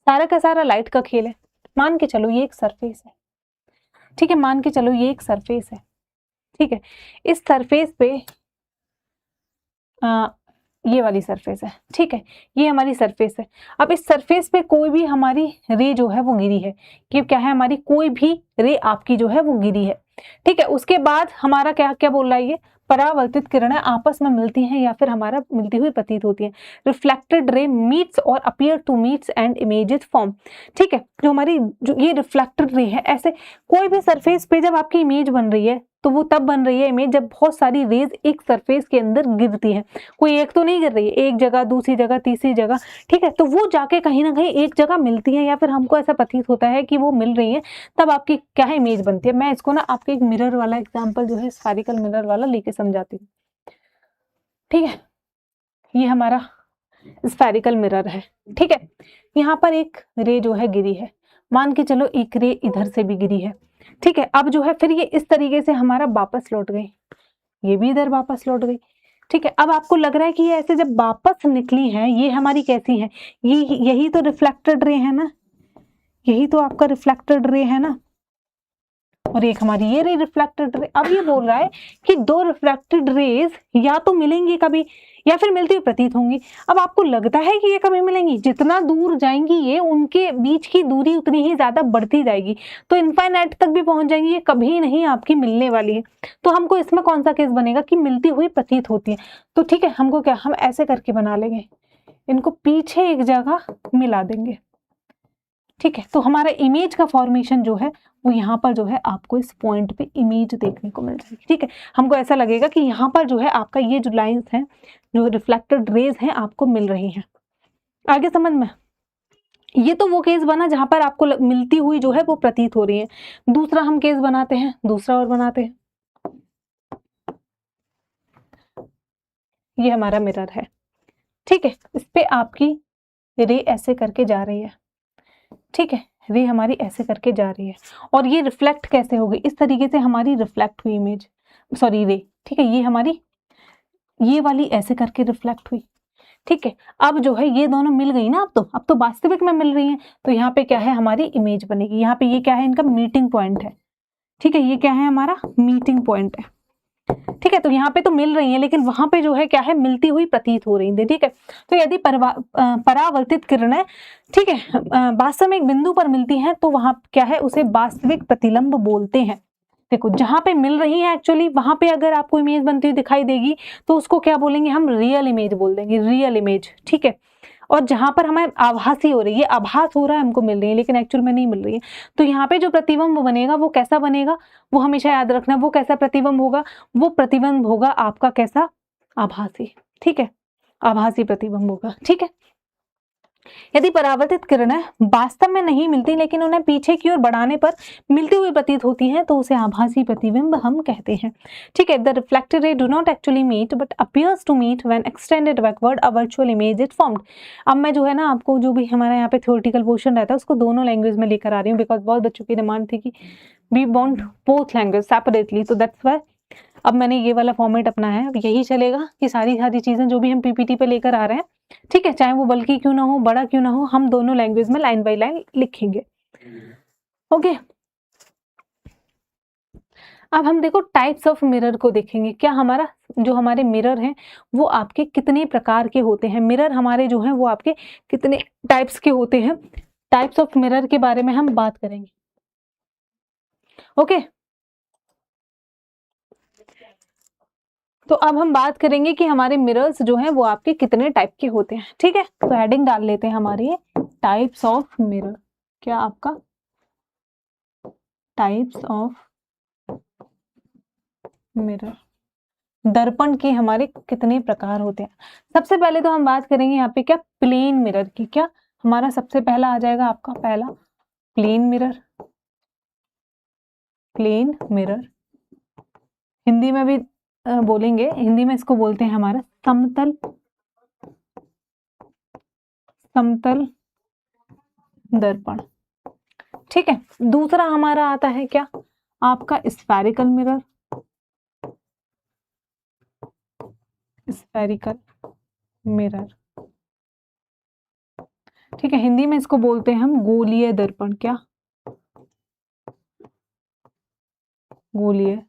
सारा का सारा लाइट का खेल है। मान के चलो ये एक सरफेस है, ठीक है, मान के चलो ये एक सरफेस है, ठीक है, इस सरफेस पे ये वाली सरफेस है, ठीक है, ये हमारी सरफेस है। अब इस सरफेस पे कोई भी हमारी रे जो है वो गिरी है, कि क्या है, हमारी कोई भी रे आपकी जो है वो गिरी है। ठीक है, उसके बाद हमारा क्या क्या बोल रहा है, ये परावर्तित किरणें आपस में मिलती हैं या फिर हमारा मिलती हुई प्रतीत होती है। Reflected ray meets or appear to meets and images form. ठीक है, जो हमारी जो ये रिफ्लेक्टेड रे है, ऐसे कोई भी सरफेस पे जब आपकी इमेज बन रही है तो वो तब बन रही है इमेज जब बहुत सारी रेज एक सरफेस के अंदर गिरती है। कोई एक तो नहीं गिर रही है, एक जगह, दूसरी जगह, तीसरी जगह। ठीक है, तो वो जाके कहीं ना कहीं एक जगह मिलती है या फिर हमको ऐसा प्रतीत होता है कि वो मिल रही है, तब आपकी क्या है, इमेज बनती है। मैं इसको ना आपके एक मिरर वाला एग्जाम्पल जो है, स्फेरिकल मिरर वाला लेके समझाती हूँ। ठीक है, ये हमारा स्फेरिकल मिरर है। ठीक है, यहाँ पर एक रे जो है गिरी है, मान के चलो एक रे इधर से भी गिरी है। ठीक है, अब जो है फिर ये इस तरीके से हमारा वापस लौट गई, ये भी इधर वापस लौट गई। ठीक है, अब आपको लग रहा है कि ये ऐसे जब वापस निकली है, ये हमारी कैसी है, ये यही तो रिफ्लेक्टेड रे है ना, यही तो आपका रिफ्लेक्टेड रे है ना, और एक हमारी ये रे रिफ्लेक्टेड रे। अब ये बोल रहा है कि दो रिफ्लेक्टेड रेज या तो मिलेंगी कभी या फिर मिलती हुई प्रतीत होंगी। अब आपको लगता है कि ये कभी मिलेंगी, जितना दूर जाएंगी ये उनके बीच की दूरी उतनी ही ज्यादा बढ़ती जाएगी, तो इनफाइनाइट तक भी पहुंच जाएंगी, ये कभी नहीं आपकी मिलने वाली है। तो हमको इसमें कौन सा केस बनेगा कि मिलती हुई प्रतीत होती है। तो ठीक है, हमको क्या, हम ऐसे करके बना लेंगे, इनको पीछे एक जगह मिला देंगे। ठीक है, तो हमारा इमेज का फॉर्मेशन जो है वो यहाँ पर जो है आपको इस पॉइंट पे इमेज देखने को मिल जाएगी। ठीक है, हमको ऐसा लगेगा कि यहाँ पर जो है आपका ये जो लाइंस हैं, जो रिफ्लेक्टेड रेज हैं, आपको मिल रही हैं। आगे समझ में, ये तो वो केस बना जहां पर आपको मिलती हुई जो है वो प्रतीत हो रही है। दूसरा हम केस बनाते हैं, दूसरा और बनाते हैं। ये हमारा मिरर है, ठीक है, इस पे आपकी रे ऐसे करके जा रही है। ठीक है, रे हमारी ऐसे करके जा रही है और ये रिफ्लेक्ट कैसे होगी, इस तरीके से हमारी रिफ्लेक्ट हुई इमेज, सॉरी रे। ठीक है, ये हमारी ये वाली ऐसे करके रिफ्लेक्ट हुई। ठीक है, अब जो है ये दोनों मिल गई ना, अब तो वास्तविक में मिल रही हैं, तो यहाँ पे क्या है, हमारी इमेज बनेगी। यहाँ पे ये क्या है, इनका मीटिंग पॉइंट है। ठीक है, ये क्या है, हमारा मीटिंग पॉइंट है। ठीक है, तो यहाँ पे तो मिल रही है लेकिन वहां पे जो है क्या है, मिलती हुई प्रतीत हो रही थी। ठीक है, तो यदि परावर्तित किरणें, ठीक है, वास्तव में एक बिंदु पर मिलती हैं तो वहां क्या है, उसे वास्तविक प्रतिबिंब बोलते हैं। देखो, जहां पे मिल रही है एक्चुअली वहां पे अगर आपको इमेज बनती हुई दिखाई देगी तो उसको क्या बोलेंगे हम, रियल इमेज बोल देंगे, रियल इमेज। ठीक है, और जहां पर हमें आभासी हो रही है, आभास हो रहा है हमको मिल रही है लेकिन एक्चुअल में नहीं मिल रही है, तो यहाँ पे जो प्रतिबिंब बनेगा वो कैसा बनेगा, वो हमेशा याद रखना, वो कैसा प्रतिबिंब होगा, वो प्रतिबिंब होगा आपका कैसा, आभासी। ठीक है, आभासी प्रतिबिंब होगा। ठीक है, यदि परावर्तित किरणें वास्तव में नहीं मिलती लेकिन उन्हें पीछे की ओर बढ़ाने पर मिलती हुई प्रतीत होती हैं तो उसे आभासी प्रतिबिंब हम कहते हैं। ठीक है, the reflected ray do not actually meet but appears to meet when extended backward a virtual image is formed. अब मैं जो है ना आपको जो भी हमारे यहाँ पे थ्योरेटिकल पोर्शन रहता है उसको दोनों लैंग्वेज में लेकर आ रही हूँ, बिकॉज बहुत बच्चों की डिमांड थी कि we want both language separately, तो दैट्स व्हाई अब मैंने ये वाला फॉर्मेट अपनाया है। अब यही चलेगा कि सारी चीजें जो भी हम पीपीटी पे लेकर आ रहे हैं, ठीक है, चाहे वो बल्कि क्यों ना हो, बड़ा क्यों ना हो, हम दोनों लैंग्वेज में लाइन बाय लाइन लिखेंगे। ओके, अब हम देखो टाइप्स ऑफ मिरर को देखेंगे। क्या हमारा जो हमारे मिरर हैं वो आपके कितने प्रकार के होते हैं, मिरर हमारे जो हैं वो आपके कितने टाइप्स के होते हैं, टाइप्स ऑफ मिरर के बारे में हम बात करेंगे। ओके, तो अब हम बात करेंगे कि हमारे मिरर्स जो हैं वो आपके कितने टाइप के होते हैं। ठीक है, तो हेडिंग डाल लेते हैं हमारी टाइप्स ऑफ मिरर। क्या आपका टाइप्स ऑफ मिरर, दर्पण के हमारे कितने प्रकार होते हैं। सबसे पहले तो हम बात करेंगे यहाँ पे क्या, प्लेन मिरर की। क्या हमारा सबसे पहला आ जाएगा आपका पहला plane mirror. Plane mirror Hindi में भी बोलेंगे, हिंदी में इसको बोलते हैं हमारा समतल, समतल दर्पण। ठीक है, दूसरा हमारा आता है क्या, आपका स्फेरिकल मिरर। स्फेरिकल मिरर, ठीक है, हिंदी में इसको बोलते हैं हम गोलीय दर्पण। क्या, गोलीय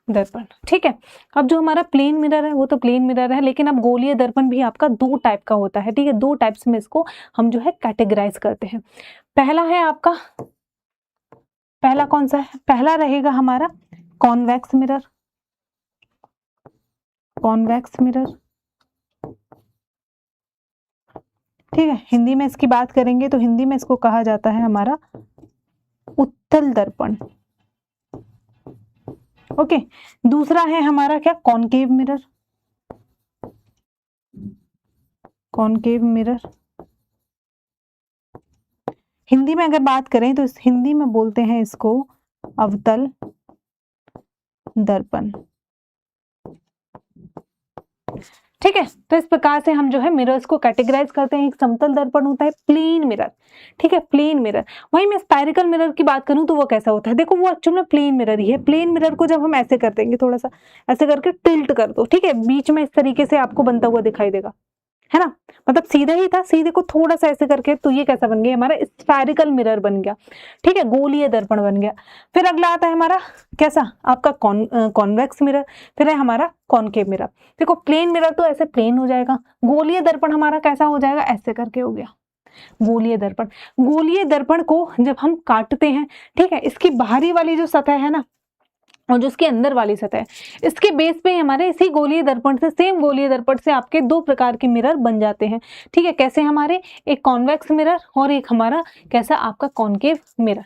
दर्पण। ठीक है, अब जो हमारा प्लेन मिरर है वो तो प्लेन मिरर है, लेकिन अब गोलीय दर्पण भी आपका दो टाइप का होता है। ठीक है, दो टाइप्स में इसको हम जो है कैटेगराइज करते हैं। पहला है आपका, पहला कौन सा है, पहला रहेगा हमारा कॉन्वेक्स मिरर। कॉन्वेक्स मिरर, ठीक है, हिंदी में इसकी बात करेंगे तो हिंदी में इसको कहा जाता है हमारा उत्तल दर्पण। ओके, दूसरा है हमारा क्या, concave mirror. Concave mirror Hindi में अगर बात करें तो इस हिंदी में बोलते हैं इसको अवतल दर्पण। ठीक है, तो इस प्रकार से हम जो है मिरर्स को कैटेगराइज करते हैं। एक समतल दर्पण होता है, प्लेन मिरर। ठीक है, प्लेन मिरर। वहीं मैं स्पाइरिकल मिरर की बात करूं तो वो कैसा होता है, देखो वो एक्चुअल में प्लेन मिरर ही है। प्लेन मिरर को जब हम ऐसे कर देंगे, थोड़ा सा ऐसे करके टिल्ट कर दो, ठीक है, बीच में इस तरीके से आपको बनता हुआ दिखाई देगा, है ना, मतलब सीधा ही था, सीधे को थोड़ा सा ऐसे करके, तो ये कैसा बन गया, हमारा स्फेरिकल मिरर बन गया। ठीक है, गोलीय दर्पण बन गया। फिर अगला आता है हमारा कैसा, आपका कॉन्वेक्स मिरर। फिर है हमारा कॉनकेव मिरर। देखो प्लेन मिरर तो ऐसे प्लेन हो जाएगा, गोलीय दर्पण हमारा कैसा हो जाएगा, ऐसे करके हो गया गोलीय दर्पण। गोलीय दर्पण को जब हम काटते हैं, ठीक है, इसकी बाहरी वाली जो सतह है ना और जो इसके अंदर वाली सतह है, इसके बेस पे हमारे इसी गोलीय दर्पण से, सेम गोलीय दर्पण से आपके दो प्रकार के मिरर बन जाते हैं। ठीक है, कैसे हमारे, एक कॉन्वेक्स मिरर और एक हमारा कैसा, आपका कॉनकेव मिरर।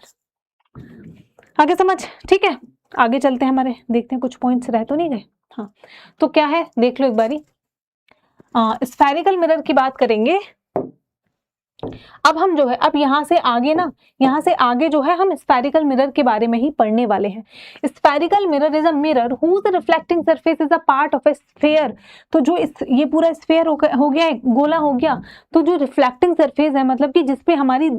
आगे समझ, ठीक है, आगे चलते हैं, हमारे देखते हैं कुछ पॉइंट्स रह तो नहीं गए। हाँ, तो क्या है देख लो एक बारी, स्फेरिकल मिरर की बात करेंगे। अब हम जो है, अब यहाँ से आगे ना, यहाँ से आगे जो है हम स्फेरिकल मिरर के बारे में ही पढ़ने वाले हैं। Spherical mirror is a mirror whose reflecting surface is a part of a sphere. तो जो ये पूरा स्फीयर हो गया, गोला हो गया, तो जो रिफ्लेक्टिंग सरफेस है, मतलब कि जिसपे हमारी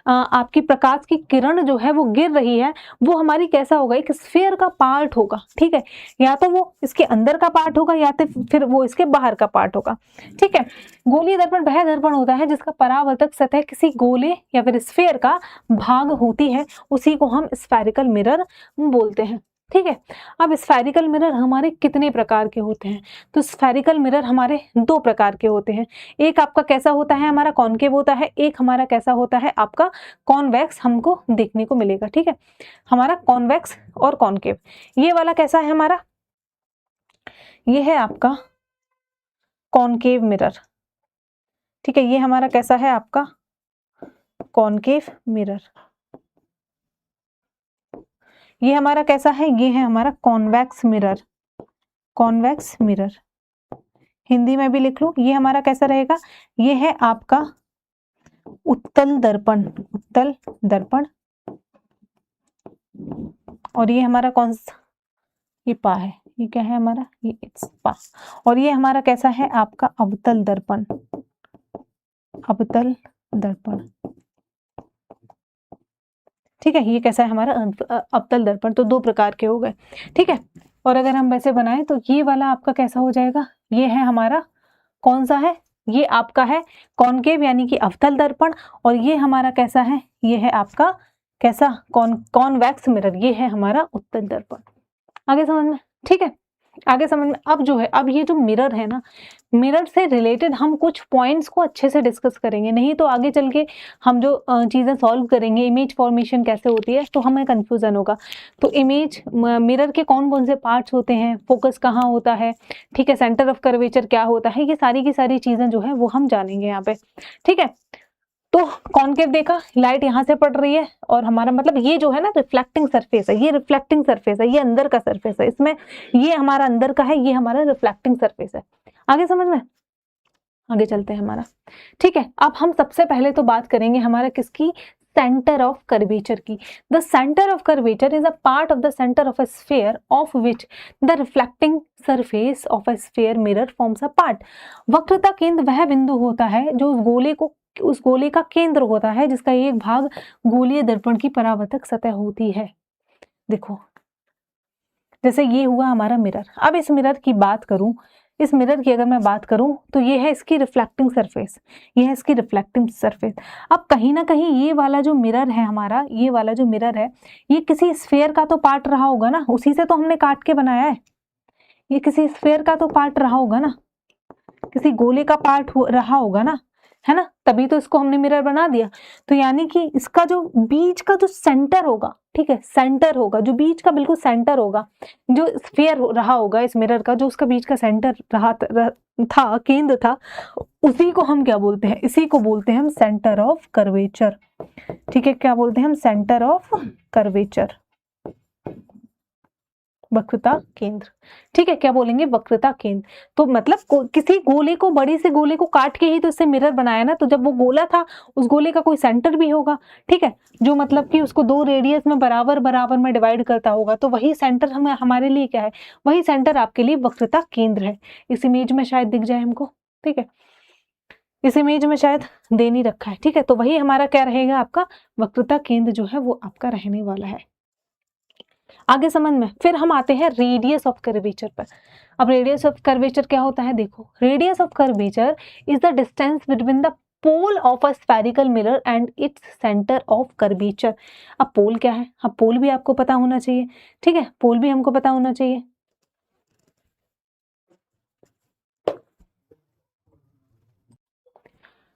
आपकी प्रकाश की किरण जो है वो गिर रही है, वो हमारी कैसा होगा, एक स्फीयर का पार्ट होगा। ठीक है, या तो वो इसके अंदर का पार्ट होगा या तो फिर वो इसके बाहर का पार्ट होगा। ठीक है, गोलीय दर्पण वह दर्पण होता है जिसका परावर्तक सतह किसी गोले या फिर स्फीयर का भाग होती है, उसी को हम स्फेरिकल मिरर बोलते हैं। ठीक है, अब स्फेरिकल मिरर हमारे कितने प्रकार के होते हैं, तो स्फेरिकल मिरर हमारे दो प्रकार के होते हैं। एक आपका कैसा होता है, हमारा कॉनकेव होता है, एक हमारा कैसा होता है, आपका कॉन्वेक्स हमको देखने को मिलेगा। ठीक है, हमारा कॉन्वेक्स और कॉनकेव। ये वाला कैसा है हमारा, ये है आपका कॉनकेव मिरर। ठीक है, ये हमारा कैसा है आपका कॉनकेव मिरर। ये हमारा कैसा है, ये है हमारा convex mirror. Convex mirror Hindi में भी लिख लो, ये हमारा कैसा रहेगा, ये है आपका उत्तल दर्पण। उत्तल दर्पण। और ये हमारा कौन सा, ये पा है, ये क्या है हमारा, ये पा। और ये हमारा कैसा है आपका अवतल दर्पण। अवतल दर्पण। ठीक है, ये कैसा है हमारा अवतल दर्पण। तो दो प्रकार के हो गए। ठीक है, और अगर हम वैसे बनाएं तो ये वाला आपका कैसा हो जाएगा, ये है हमारा कौन सा है, ये आपका है कॉनकेव यानी कि अवतल दर्पण। और ये हमारा कैसा है, ये है आपका कैसा कॉन्वेक्स मिरर, ये है हमारा उत्तल दर्पण। आगे समझ में, ठीक है, आगे समझ में। अब जो है, अब ये जो मिरर है ना, मिरर से रिलेटेड हम कुछ पॉइंट्स को अच्छे से डिस्कस करेंगे, नहीं तो आगे चल के हम जो चीज़ें सॉल्व करेंगे, इमेज फॉर्मेशन कैसे होती है, तो हमें कंफ्यूजन होगा। तो इमेज मिरर के कौन कौन से पार्ट्स होते हैं, फोकस कहाँ होता है, ठीक है, सेंटर ऑफ कर्वेचर क्या होता है, ये सारी की सारी चीज़ें जो है वो हम जानेंगे यहाँ पे। ठीक है, तो कॉनकेव देखा, लाइट यहाँ से पड़ रही है और हमारा मतलब ये जो है ना रिफ्लेक्टिंग सरफेस है, ये रिफ्लेक्टिंग सरफेस है, ये अंदर का सरफेस है, इसमें ये हमारा अंदर का है, ये हमारा रिफ्लेक्टिंग सरफेस है। आगे समझ में, आगे चलते हैं हमारा। ठीक है, अब हम सबसे पहले तो बात करेंगे हमारा किसकी, सेंटर ऑफ कर्वेचर की। The centre of curvature is a part of the centre of a sphere of which the reflecting surface of a sphere mirror forms a part. वक्रता केंद्र वह बिंदु होता है जो उस गोले का केंद्र होता है जिसका एक भाग गोलीय दर्पण की परावर्तक सतह होती है। देखो, जैसे ये हुआ हमारा मिरर। अब इस मिरर की बात करूं, इस मिरर की अगर मैं बात करूं तो ये है इसकी रिफ्लेक्टिंग सरफेस, ये है इसकी रिफ्लेक्टिंग सरफेस। अब कहीं ना कहीं ये वाला जो मिरर है हमारा, ये वाला जो मिरर है, ये किसी स्फीयर का तो पार्ट रहा होगा ना, उसी से तो हमने काट के बनाया है। ये किसी स्फीयर का तो पार्ट रहा होगा ना, किसी गोले का पार्ट रहा होगा ना, है ना, तभी तो इसको हमने मिरर बना दिया। तो यानी कि इसका जो बीच का जो सेंटर होगा, ठीक है, सेंटर होगा, जो बीच का बिल्कुल सेंटर होगा, जो स्फीयर रहा होगा इस मिरर का, जो उसका बीच का सेंटर था, केंद्र था, उसी को हम क्या बोलते हैं, इसी को बोलते हैं हम सेंटर ऑफ कर्वेचर। ठीक है, क्या बोलते हैं हम, सेंटर ऑफ कर्वेचर, वक्रता केंद्र। ठीक है, क्या बोलेंगे, वक्रता केंद्र। तो मतलब किसी गोले को, बड़ी से गोले को काट के ही तो इससे मिरर बनाया ना, तो जब वो गोला था उस गोले का कोई सेंटर भी होगा, ठीक है, जो मतलब कि उसको दो रेडियस में बराबर बराबर में डिवाइड करता होगा, तो वही सेंटर हमारे लिए क्या है, वही सेंटर आपके लिए वक्रता केंद्र है। इस इमेज में शायद दिख जाए हमको, ठीक है, इस इमेज में शायद दे नहीं रखा है, ठीक है, तो वही हमारा क्या रहेगा, आपका वक्रता केंद्र जो है वो आपका रहने वाला है। आगे समझ में, फिर हम आते हैं रेडियस ऑफ कर्वेचर पर। अब रेडियस ऑफ कर्वेचर क्या होता है, देखो, radius of curvature is the distance between the pole of a spherical mirror and its centre of curvature. अब पोल क्या है, अब पोल भी आपको पता होना चाहिए, ठीक है, पोल भी हमको पता होना चाहिए।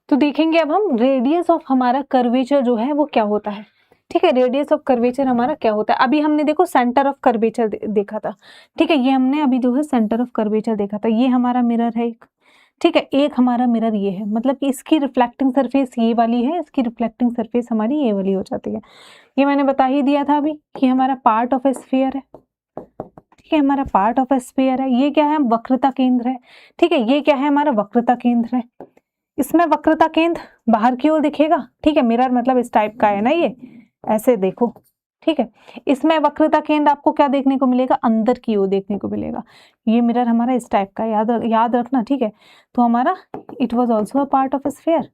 तो देखेंगे अब हम रेडियस ऑफ हमारा कर्वेचर जो है वो क्या होता है। ठीक है, रेडियस ऑफ कर्वेचर हमारा क्या होता है, अभी हमने देखो सेंटर ऑफ कर्वेचर देखा था, ठीक है, ये हमने अभी जो है सेंटर ऑफ कर्वेचर देखा था। ये हमारा मिरर है एक, ठीक है, एक हमारा मिरर ये है, मतलब कि इसकी रिफ्लेक्टिंग सरफेस ये वाली है, इसकी रिफ्लेक्टिंग सरफेस हमारी ये वाली हो जाती है। ये मैंने बता ही दिया था अभी कि हमारा पार्ट ऑफ ए स्फीयर है, ठीक है, हमारा पार्ट ऑफ ए स्फीयर है। ये क्या है, वक्रता केंद्र है, ठीक है, ये क्या है, हमारा वक्रता केंद्र है। इसमें वक्रता केंद्र बाहर की ओर दिखेगा, ठीक है, मिरर मतलब इस टाइप का है ना, ये ऐसे देखो, ठीक है, इसमें वक्रता केंद्र आपको क्या देखने को मिलेगा, अंदर की ओर देखने को मिलेगा। ये मिरर हमारा इस टाइप का, याद रखना, ठीक है, तो हमारा it was also a part of a sphere,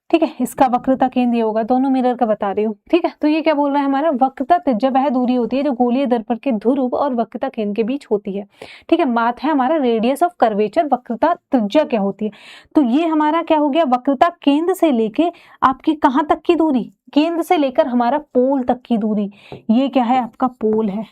ठीक है, इसका वक्रता केंद्र ये होगा, दोनों मिरर का बता रही हूँ, ठीक है। तो ये क्या बोल रहा है हमारा, वक्रता त्रिज्या वह दूरी होती है जो गोलीय दर्पण के ध्रुव और वक्रता केंद्र के बीच होती है, ठीक है। बात है हमारा रेडियस ऑफ कर्वेचर, वक्रता त्रिज्या क्या होती है। तो ये हमारा क्या हो गया, वक्रता केंद्र से लेके आपकी कहाँ तक की दूरी, केंद्र से लेकर हमारा पोल तक की दूरी, ये क्या है, आपका पोल है,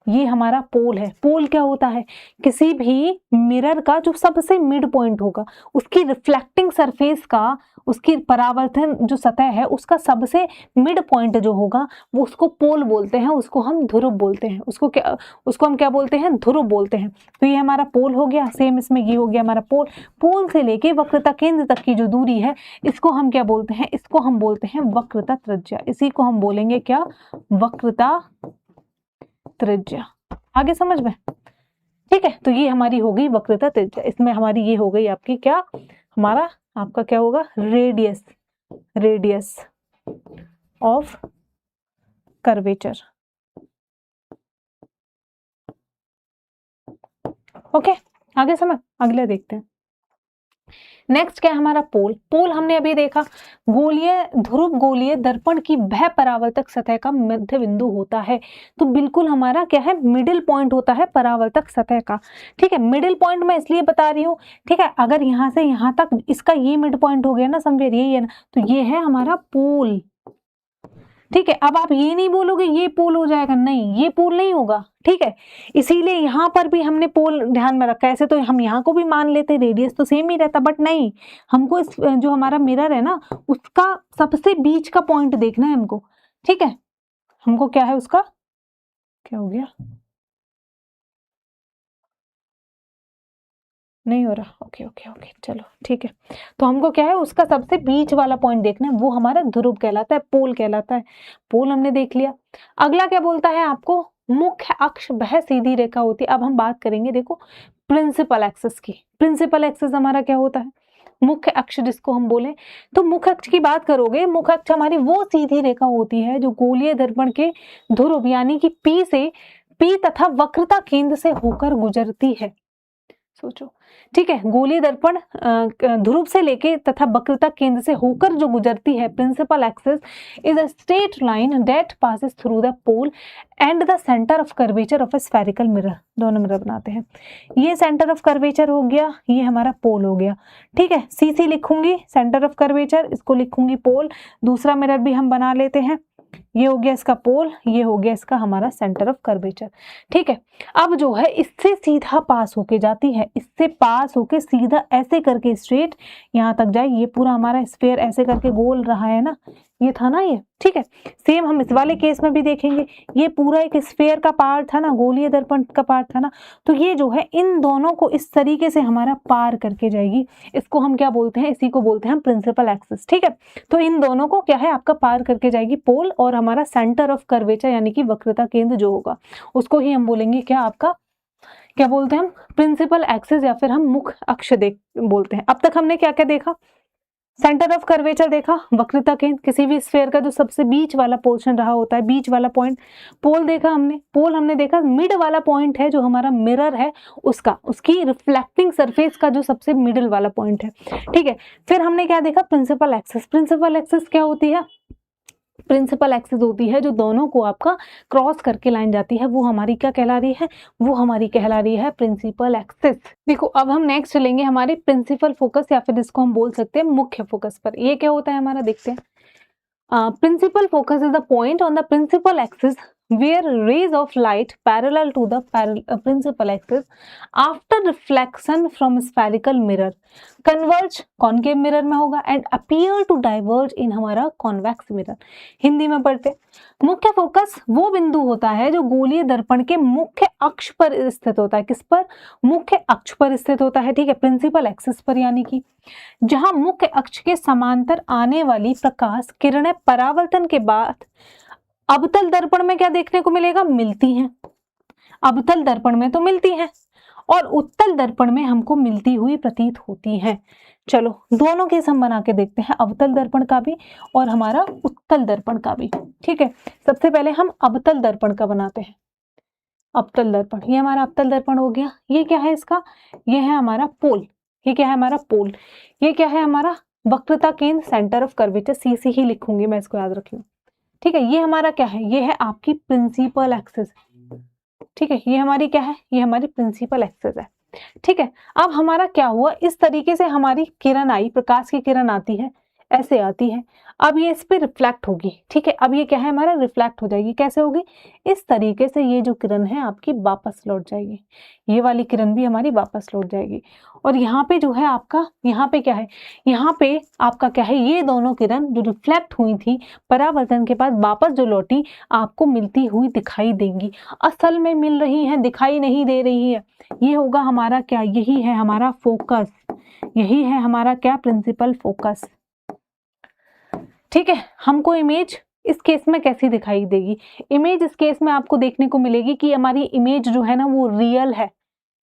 ये हमारा पोल है। पोल क्या होता है? किसी भी मिरर का जो सबसे मिड पॉइंट होगा, उसकी रिफ्लेक्टिंग सरफेस का, उसकी परावर्तन जो सतह है उसका सबसे मिड पॉइंट जो होगा वो उसको पोल बोलते हैं, उसको हम ध्रुव बोलते हैं। उसको हम क्या बोलते हैं? ध्रुव बोलते हैं। तो ये हमारा पोल हो गया। सेम इसमें ये हो गया हमारा पोल। पोल से लेके वक्रता केंद्र तक की जो दूरी है इसको हम क्या बोलते हैं? इसको हम बोलते हैं वक्रता त्रिज्या। इसी को हम बोलेंगे क्या? वक्रता त्रिज्या। आगे समझ में? ठीक है, तो ये हमारी हो गई वक्रता त्रिज्या। इसमें हमारी ये हो गई आपकी क्या? हमारा आपका क्या होगा? Radius, radius of curvature. Okay, आगे समझ, अगले देखते हैं। नेक्स्ट क्या है हमारा? पोल। पोल हमने अभी देखा, गोलीय ध्रुव गोलीय दर्पण की वह परावर्तक सतह का मध्य बिंदु होता है। तो बिल्कुल हमारा क्या है? मिडिल पॉइंट होता है परावर्तक सतह का। ठीक है, मिडिल पॉइंट मैं इसलिए बता रही हूँ, ठीक है, अगर यहाँ से यहाँ तक इसका ये मिड पॉइंट हो गया ना, समझे, यही है ना, तो ये है हमारा पोल। ठीक है, अब आप ये नहीं बोलोगे ये पोल हो जाएगा, नहीं, ये पोल नहीं होगा। ठीक है, इसीलिए यहाँ पर भी हमने पोल ध्यान में रखा। ऐसे तो हम यहाँ को भी मान लेते, रेडियस तो सेम ही रहता, बट नहीं, हमको इस जो हमारा मिरर है ना उसका सबसे बीच का पॉइंट देखना है हमको। ठीक है, हमको क्या है उसका, क्या हो गया, नहीं हो रहा, ओके ओके ओके, चलो ठीक है। तो हमको क्या है? उसका सबसे बीच वाला पॉइंट देखना है, वो हमारा ध्रुव कहलाता है, पोल कहलाता है। पोल हमने देख लिया। अगला क्या बोलता है आपको? मुख्य अक्ष वह सीधी रेखा होती है। अब हम बात करेंगे देखो प्रिंसिपल एक्सिस की। प्रिंसिपल एक्सिस हमारा क्या होता है? मुख्य अक्ष जिसको हम बोले। तो मुख्य अक्ष की बात करोगे, मुख्य अक्ष हमारी वो सीधी रेखा होती है जो गोलीय दर्पण के ध्रुव यानी कि पी तथा वक्रता केंद्र से होकर गुजरती है। सोचो, ठीक है, गोलीय दर्पण ध्रुव से लेके तथा वक्रता केंद्र से होकर जो गुजरती है, principal axis is a straight line that passes through the pole and the centre of curvature of a spherical mirror. दोनों मिरर बनाते हैं। ये सेंटर ऑफ कर्वेचर हो गया, ये हमारा पोल हो गया। ठीक है, सी लिखूंगी सेंटर ऑफ कर्वेचर, इसको लिखूंगी पोल। दूसरा मिरर भी हम बना लेते हैं, ये हो गया इसका पोल, ये हो गया इसका हमारा सेंटर ऑफ कर्वेचर। ठीक है, अब जो है इससे सीधा पास होके जाती है, इससे पास होके सीधा ऐसे करके स्ट्रेट यहाँ तक जाए। ये पूरा हमारा स्फीयर ऐसे करके गोल रहा है ना, ये था ना ये। ठीक है, सेम हम इस वाले केस में भी देखेंगे, ये पूरा एक स्फीयर का पार्ट था ना, गोलीय दर्पण का पार्ट था ना, तो ये जो है इन दोनों को इस तरीके से हमारा पार करके जाएगी। इसको हम क्या बोलते हैं? इसी को बोलते हैं प्रिंसिपल एक्सिस। ठीक है, तो इन दोनों को क्या है आपका पार करके जाएगी पोल, और हमारा सेंटर ऑफ कर्वेचर यानी कि वक्रता केंद्र जो होगा उसको ही हम बोलेंगे क्या? आपका क्या बोलते हैं हम? प्रिंसिपल एक्सिस, या फिर हम मुख्य अक्ष बोलते हैं। अब तक हमने क्या क्या देखा? सेंटर ऑफ कर्वेचर देखा, वक्रता केंद्र, किसी भी स्फीयर का जो सबसे बीच वाला पोर्शन रहा होता है, बीच वाला पॉइंट। पोल देखा हमने, पोल हमने देखा मिड वाला पॉइंट है जो हमारा मिरर है उसका, उसकी रिफ्लेक्टिंग सरफेस का जो सबसे मिडिल वाला पॉइंट है। ठीक है, फिर हमने क्या देखा? Principal axis. प्रिंसिपल एक्सिस क्या होती है? प्रिंसिपल एक्सिस होती है जो दोनों को आपका क्रॉस करके लाइन जाती है, वो हमारी क्या कहला रही है? वो हमारी कहला रही है प्रिंसिपल एक्सिस। देखो अब हम नेक्स्ट चलेंगे हमारे प्रिंसिपल फोकस, या फिर इसको हम बोल सकते हैं मुख्य फोकस पर। ये क्या होता है हमारा, देखते हैं। Principal focus is the point on the principal axis where rays of light parallel to the principal axis after reflection from spherical mirror converge, concave mirror में होगा, and appear to diverge in हमारा convex mirror। हिंदी में पढ़ते, मुख्य फोकस वो बिंदु होता है जो गोलीय दर्पण के मुख्य अक्ष पर स्थित होता है। किस पर? मुख्य अक्ष पर स्थित होता है। ठीक है, प्रिंसिपल एक्सिस पर, यानी कि जहां मुख्य अक्ष के समांतर आने वाली प्रकाश किरणें परावर्तन के बाद अवतल दर्पण में क्या देखने को मिलेगा? मिलती हैं। अवतल दर्पण में तो मिलती हैं और उत्तल दर्पण में हमको मिलती हुई प्रतीत होती हैं। चलो दोनों केस हम बना के देखते हैं, अवतल दर्पण का भी और हमारा उत्तल दर्पण का भी। ठीक है, सबसे पहले हम अवतल दर्पण का बनाते हैं। अवतल दर्पण, ये हमारा अवतल दर्पण हो गया। ये क्या है इसका? ये है हमारा पोल। ये क्या है हमारा? पोल। ये क्या है हमारा? वक्रता केंद्र, सेंटर ऑफ कर्वेचर। सी ही लिखूंगी मैं, इसको याद रखिए। ठीक है, ये हमारा क्या है? ये है आपकी प्रिंसिपल एक्सिस। ठीक है, ये हमारी क्या है? ये हमारी प्रिंसिपल एक्सिस है। ठीक है, अब हमारा क्या हुआ? इस तरीके से हमारी किरण आई, प्रकाश की किरण आती है, ऐसे आती है। अब ये इस पे रिफ्लेक्ट होगी, ठीक है। अब ये क्या है हमारा, रिफ्लेक्ट हो जाएगी। कैसे होगी, इस तरीके से ये जो किरण है आपकी वापस लौट जाएगी, ये वाली किरण भी हमारी वापस लौट जाएगी। और यहाँ पे जो है आपका, यहाँ पे क्या है, यहाँ पे आपका क्या है, ये दोनों किरण जो रिफ्लेक्ट हुई थी परावर्तन के बाद वापस जो लौटी, आपको मिलती हुई दिखाई देंगी। असल में मिल रही है, दिखाई नहीं दे रही है। ये होगा हमारा क्या, यही है हमारा फोकस, यही है हमारा क्या, प्रिंसिपल फोकस। ठीक है, हमको इमेज इस केस में कैसी दिखाई देगी, इमेज इस केस में आपको देखने को मिलेगी कि हमारी इमेज जो है ना वो रियल है,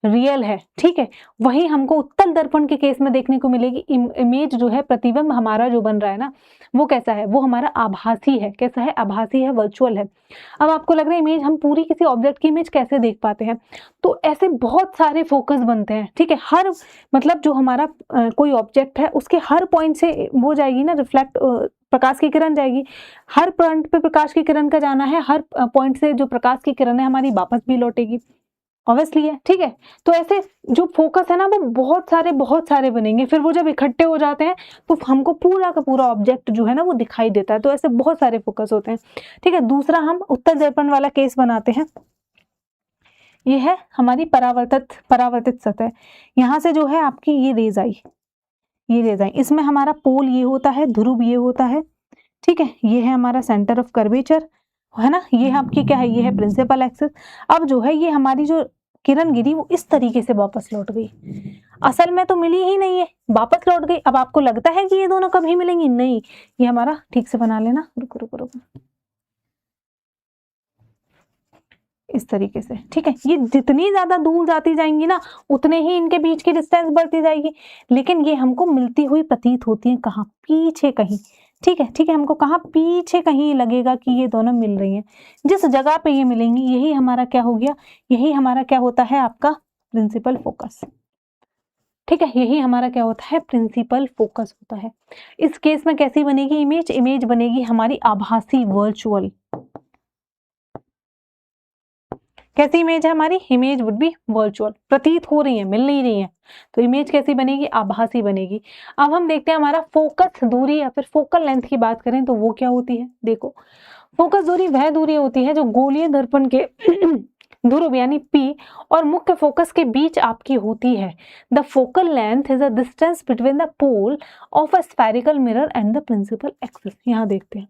रियल है, ठीक है। वही हमको उत्तल दर्पण के केस में देखने को मिलेगी, इमेज जो है, प्रतिबिंब हमारा जो बन रहा है ना, वो कैसा है, वो हमारा आभासी है। कैसा है, आभासी है, वर्चुअल है। अब आपको लग रहा है इमेज, हम पूरी किसी ऑब्जेक्ट की इमेज कैसे देख पाते हैं, तो ऐसे बहुत सारे फोकस बनते हैं, ठीक है। हर मतलब जो हमारा कोई ऑब्जेक्ट है उसके हर पॉइंट से वो जाएगी ना, रिफ्लेक्ट प्रकाश की किरण जाएगी, हर पॉइंट पे प्रकाश की किरण का जाना है, हर पॉइंट से जो प्रकाश की किरण है हमारी वापस भी लौटेगी, ऑब्वियसली है, ठीक है। तो ऐसे जो फोकस है ना वो बहुत सारे बनेंगे, फिर वो जब इकट्ठे हो जाते हैं तो हमको पूरा का पूरा ऑब्जेक्ट जो है ना वो दिखाई देता है। तो ऐसे बहुत सारे फोकस होते हैं, ठीक है। दूसरा हम उत्तल दर्पण वाला केस बनाते हैं। ये है हमारी परावर्तित सतह, यहाँ से जो है आपकी ये रेज आई, ये रेज आई, इसमें हमारा पोल ये होता है, ध्रुव ये होता है, ठीक है। ये है हमारा सेंटर ऑफ कर्वेचर, है ना, ये आपकी क्या है, ये है प्रिंसिपल एक्सिस। अब जो है ये हमारी जो किरण गिरी वो इस तरीके से वापस लौट गई, असल में तो मिली ही नहीं है, वापस लौट गई। अब आपको लगता है कि ये दोनों कभी मिलेंगी, नहीं। ये हमारा ठीक से बना लेना, रुको रुको रुको, इस तरीके से, ठीक है। ये जितनी ज्यादा दूर जाती जाएंगी ना उतने ही इनके बीच की डिस्टेंस बढ़ती जाएगी, लेकिन ये हमको मिलती हुई प्रतीत होती है कहाँ, पीछे कहीं, ठीक है, ठीक है। हमको कहाँ, पीछे कहीं लगेगा कि ये दोनों मिल रही हैं। जिस जगह पे ये मिलेंगी यही हमारा क्या हो गया, यही हमारा क्या होता है, आपका प्रिंसिपल फोकस, ठीक है। यही हमारा क्या होता है, प्रिंसिपल फोकस होता है। इस केस में कैसी बनेगी इमेज, इमेज बनेगी हमारी आभासी, वर्चुअल। कैसी इमेज है हमारी, इमेज वुड बी वर्चुअल, प्रतीत हो रही है, मिल नहीं रही है, तो इमेज कैसी बनेगी, आभासी बनेगी। अब हम देखते हैं हमारा फोकस दूरी या फिर फोकल लेंथ की बात करें तो वो क्या होती है। देखो, फोकस दूरी वह दूरी होती है जो गोलीय दर्पण के ध्रुव यानी P और मुख्य फोकस के बीच आपकी होती है। The focal length is a distance between the pole of a spherical mirror and the principal axis. यहाँ देखते हैं,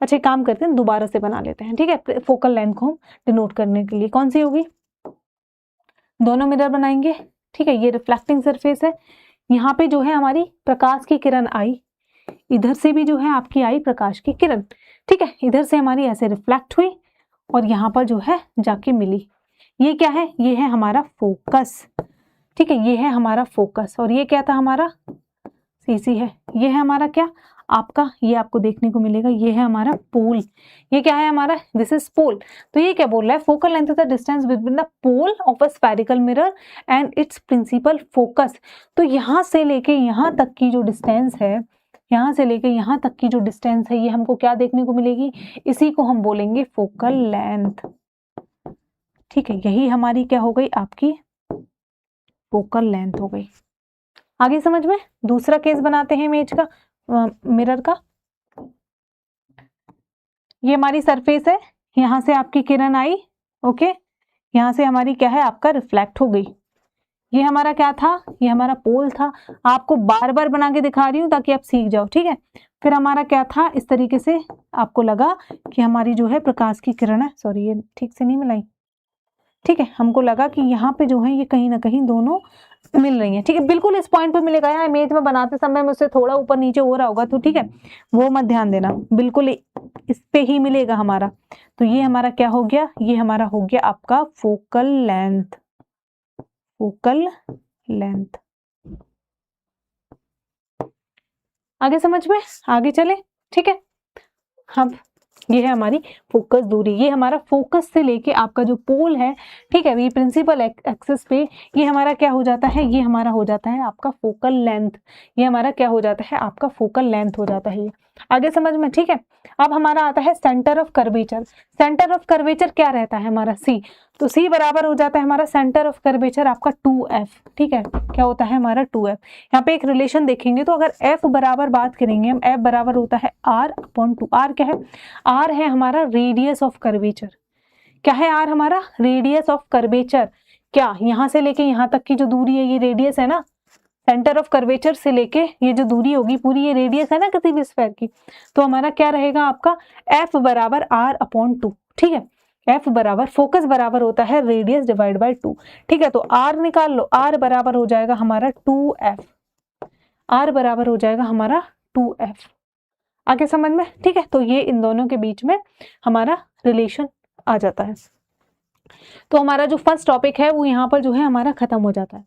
अच्छा काम करते हैं, दोबारा से बना लेते हैं, ठीक है। फोकल लेंथ को हम डिनोट करने के लिए कौन सी होगी, दोनों मिरर बनाएंगे, ठीक है। ये रिफ्लेक्टिंग सरफेस है, यहाँ पे जो है हमारी प्रकाश की किरण आई, इधर से भी जो है आपकी आई प्रकाश की किरण, ठीक है। इधर से हमारी ऐसे रिफ्लेक्ट हुई और यहाँ पर जो है जाके मिली। ये क्या है, ये है हमारा फोकस, ठीक है। ये है हमारा फोकस और ये क्या था हमारा, सीसी है। ये है हमारा क्या, आपका, ये आपको देखने को मिलेगा, ये है हमारा पोल। ये क्या है हमारा, दिस इज पोल। तो ये क्या बोल रहा है, focal length is the distance between the pole of a spherical mirror and its principal focus. तो यहाँ से लेके यहाँ तक की जो डिस्टेंस है, यहाँ से लेके यहाँ तक की जो डिस्टेंस है, ये हमको क्या देखने को मिलेगी, इसी को हम बोलेंगे फोकल लेंथ, ठीक है। यही हमारी क्या हो गई, आपकी फोकल लेंथ हो गई। आगे समझ में, दूसरा केस बनाते हैं इमेज का, मिरर का। ये हमारी सरफेस है, यहाँ से आपकी किरण आई, ओके, यहाँ से हमारी क्या है, आपका रिफ्लेक्ट हो गई। ये हमारा क्या था, ये हमारा पोल था। आपको बार बार बना के दिखा रही हूँ ताकि आप सीख जाओ, ठीक है। फिर हमारा क्या था, इस तरीके से आपको लगा कि हमारी जो है प्रकाश की किरण है, सॉरी ये ठीक से नहीं मिलाई, ठीक है। हमको लगा कि यहाँ पे जो है ये कहीं ना कहीं दोनों मिल रही हैं, ठीक है। बिल्कुल इस पॉइंट पे मिलेगा, यहाँ इमेज में बनाते समय मुझसे थोड़ा ऊपर नीचे हो रहा होगा, तो ठीक है वो मत ध्यान देना, बिल्कुल इस पे ही मिलेगा हमारा। तो ये हमारा क्या हो गया, ये हमारा हो गया आपका फोकल लेंथ, फोकल लेंथ। आगे समझ में, आगे चले, ठीक है। अब ये है हमारी फोकस दूरी, ये हमारा फोकस से लेके आपका जो पोल है, ठीक है, ये प्रिंसिपल एक्सिस पे ये हमारा क्या हो जाता है, ये हमारा हो जाता है आपका फोकल लेंथ, ये हमारा क्या हो जाता है, आपका फोकल लेंथ हो जाता है ये। आगे समझ में, ठीक है। अब हमारा आता है centre of curvature. Centre of curvature क्या रहता है हमारा, सी। तो C बराबर हो जाता है हमारा सेंटर ऑफ कर्वेचर आपका 2F, ठीक है, क्या होता है हमारा 2F। यहाँ पे एक रिलेशन देखेंगे तो अगर F बराबर बात करेंगे हम, F बराबर होता है R/2। R क्या है? R है हमारा रेडियस ऑफ कर्वेचर। क्या है R हमारा? Radius of curvature. क्या यहाँ से लेके यहाँ तक की जो दूरी है ये रेडियस है ना, सेंटर ऑफ कर्वेचर से लेके ये जो दूरी होगी पूरी ये रेडियस है ना किसी भी स्फीयर की। तो हमारा क्या रहेगा आपका F बराबर R/2, ठीक है। F बराबर, फोकस बराबर होता है रेडियस डिवाइड बाय 2, ठीक है। तो R निकाल लो, R बराबर हो जाएगा हमारा 2F, R बराबर हो जाएगा हमारा 2F। आगे समझ में, ठीक है। तो ये इन दोनों के बीच में हमारा रिलेशन आ जाता है। तो हमारा जो फर्स्ट टॉपिक है वो यहाँ पर जो है हमारा खत्म हो जाता है।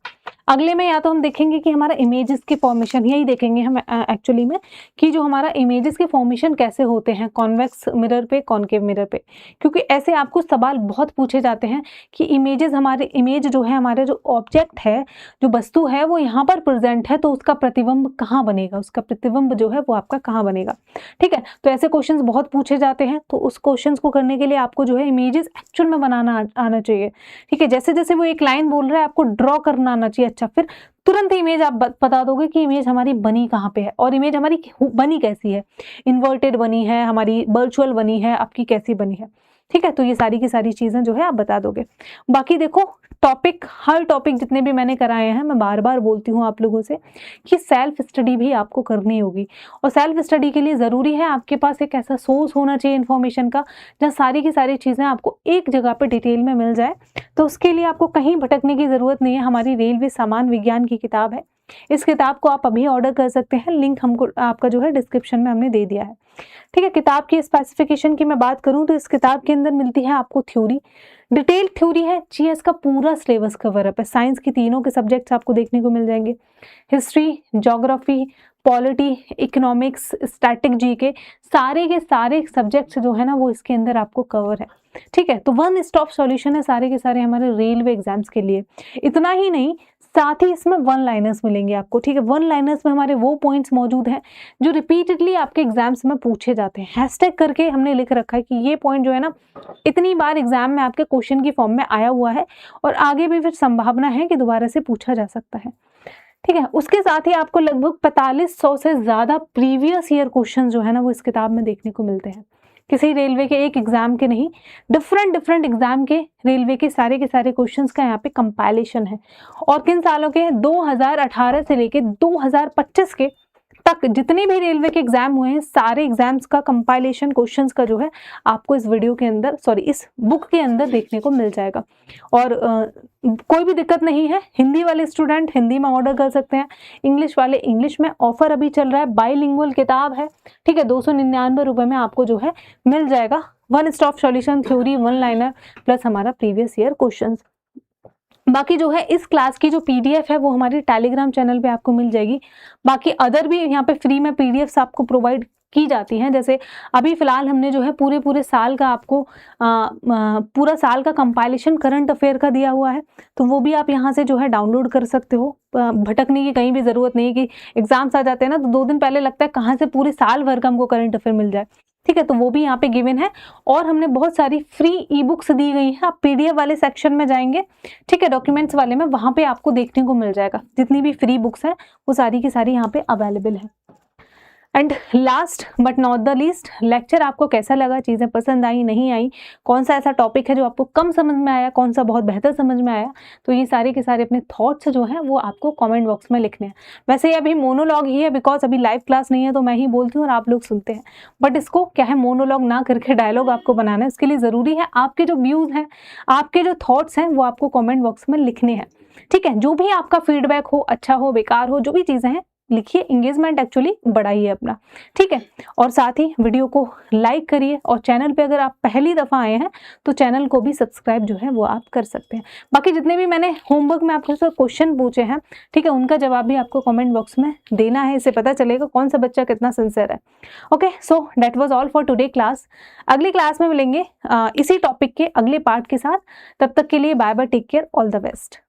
अगले में या तो हम देखेंगे कि हमारा इमेजेस के फॉर्मेशन, यही देखेंगे हम एक्चुअली में कि जो हमारा इमेजेस के फॉर्मेशन कैसे होते हैं कॉन्वेक्स मिरर पे, कॉनकेव मिरर पे, क्योंकि ऐसे आपको सवाल बहुत पूछे जाते हैं कि इमेजेस, हमारे इमेज जो है, हमारे जो ऑब्जेक्ट है, जो वस्तु है वो यहाँ पर प्रेजेंट है तो उसका प्रतिबिंब कहाँ बनेगा, उसका प्रतिबिंब जो है वो आपका कहाँ बनेगा, ठीक है। तो ऐसे क्वेश्चन बहुत पूछे जाते हैं, तो उस क्वेश्चन को करने के लिए आपको जो है इमेजेस एक्चुअल में बनाना आना चाहिए, ठीक है। जैसे जैसे वो एक लाइन बोल रहा है आपको ड्रॉ करना आना चाहिए। अच्छा, फिर तुरंत इमेज आप बता दोगे कि इमेज हमारी बनी कहाँ पे है और इमेज हमारी बनी कैसी है, इन्वर्टेड बनी है, हमारी वर्चुअल बनी है, आपकी कैसी बनी है, ठीक है। तो ये सारी की सारी चीजें जो है आप बता दोगे। बाकी देखो टॉपिक, हर टॉपिक जितने भी मैंने कराए हैं, मैं बार बार बोलती हूँ आप लोगों से कि सेल्फ स्टडी भी आपको करनी होगी, और सेल्फ स्टडी के लिए ज़रूरी है आपके पास एक ऐसा सोर्स होना चाहिए इन्फॉर्मेशन का जहाँ सारी की सारी चीज़ें आपको एक जगह पे डिटेल में मिल जाए। तो उसके लिए आपको कहीं भटकने की ज़रूरत नहीं है। हमारी रेलवे सामान्य विज्ञान की किताब है, इस किताब को आप अभी ऑर्डर कर सकते हैं, लिंक हमको आपका जो है डिस्क्रिप्शन में हमने दे दिया है, ठीक है। किताब की स्पेसिफिकेशन की मैं बात करूं तो इस किताब के अंदर मिलती है आपको थ्योरी, डिटेल थ्योरी है, जीएस का पूरा सिलेबस कवर अप है, साइंस की तीनों के सब्जेक्ट्स आपको देखने को मिल जाएंगे, history, geography, polity, economics, static, GK, सारे के सारे सब्जेक्ट्स जो है ना वो इसके अंदर आपको कवर है, ठीक है। तो वन स्टॉप सॉल्यूशन है सारे के सारे हमारे रेलवे एग्जाम्स के लिए। इतना ही नहीं, साथ ही इसमें वन लाइनर्स मिलेंगे आपको, ठीक है। वन लाइनर्स में हमारे वो पॉइंट्स मौजूद हैं जो रिपीटेडली आपके एग्जाम्स में पूछे जाते हैं, हैशटैग करके हमने लिख रखा है कि ये पॉइंट जो है ना इतनी बार एग्जाम में आपके क्वेश्चन की फॉर्म में आया हुआ है और आगे भी फिर संभावना है कि दोबारा से पूछा जा सकता है, ठीक है। उसके साथ ही आपको लगभग 4500 से ज्यादा प्रीवियस ईयर क्वेश्चन जो है ना वो इस किताब में देखने को मिलते हैं। किसी रेलवे के एक एग्जाम के नहीं, डिफरेंट एग्जाम के रेलवे के सारे क्वेश्चंस का यहाँ पे कंपाइलेशन है। और किन सालों के? 2018 से लेके 2025 के तक जितने भी रेलवे के एग्जाम हुए हैं सारे एग्जाम्स का कंपाइलेशन क्वेश्चंस का जो है आपको इस वीडियो के अंदर, सॉरी इस बुक के अंदर देखने को मिल जाएगा। और कोई भी दिक्कत नहीं है, हिंदी वाले स्टूडेंट हिंदी में ऑर्डर कर सकते हैं, इंग्लिश वाले इंग्लिश में। ऑफर अभी चल रहा है, बाइलिंगुअल किताब है, ठीक है। 299 रुपए में आपको जो है मिल जाएगा one stop solution, theory, one liner plus हमारा प्रीवियस ईयर क्वेश्चन। बाकी जो है इस क्लास की जो पीडीएफ है वो हमारी टेलीग्राम चैनल पे आपको मिल जाएगी। बाकी अदर भी यहाँ पे फ्री में पीडीएफ्स आपको प्रोवाइड की जाती हैं। जैसे अभी फिलहाल हमने जो है पूरे साल का आपको पूरा साल का कंपाइलेशन करंट अफेयर का दिया हुआ है, तो वो भी आप यहाँ से जो है डाउनलोड कर सकते हो। भटकने की कहीं भी ज़रूरत नहीं कि एग्जाम्स आ जाते हैं ना तो 2 दिन पहले लगता है कहाँ से पूरे साल भर का हमको करंट अफेयर मिल जाए, ठीक है। तो वो भी यहाँ पे गिवन है और हमने बहुत सारी फ्री ई बुक्स दी गई हैं। आप पीडीएफ वाले सेक्शन में जाएंगे, ठीक है, डॉक्यूमेंट्स वाले में, वहाँ पे आपको देखने को मिल जाएगा जितनी भी फ्री बुक्स हैं वो सारी की सारी यहाँ पे अवेलेबल है। And last but not the least, lecture आपको कैसा लगा, चीज़ें पसंद आई नहीं आई, कौन सा ऐसा टॉपिक है जो आपको कम समझ में आया, कौन सा बहुत बेहतर समझ में आया, तो ये सारे के सारे अपने थॉट्स जो हैं वो आपको कमेंट बॉक्स में लिखने हैं। वैसे ये अभी मोनोलॉग ही है बिकॉज अभी लाइव क्लास नहीं है तो मैं ही बोलती हूँ और आप लोग सुनते हैं, बट इसको क्या है मोनोलॉग ना करके डायलॉग आपको बनाना है। इसके लिए ज़रूरी है आपके जो व्यूज़ हैं, आपके जो थॉट्स हैं वो आपको कॉमेंट बॉक्स में लिखने हैं, ठीक है। जो भी आपका फीडबैक हो, अच्छा हो, बेकार हो, जो भी चीज़ें हैं लिखिए, एंगेजमेंट एक्चुअली बढ़ाइए अपना, ठीक है। और साथ ही वीडियो को लाइक करिए और चैनल पे अगर आप पहली दफ़ा आए हैं तो चैनल को भी सब्सक्राइब जो है वो आप कर सकते हैं। बाकी जितने भी मैंने होमवर्क में आपके साथ क्वेश्चन पूछे हैं, ठीक है, उनका जवाब भी आपको कमेंट बॉक्स में देना है, इससे पता चलेगा कौन सा बच्चा कितना सिंसियर है। Okay, so that was all for today class. अगली क्लास में मिलेंगे इसी टॉपिक के अगले पार्ट के साथ। तब तक के लिए bye bye, take care, all the best.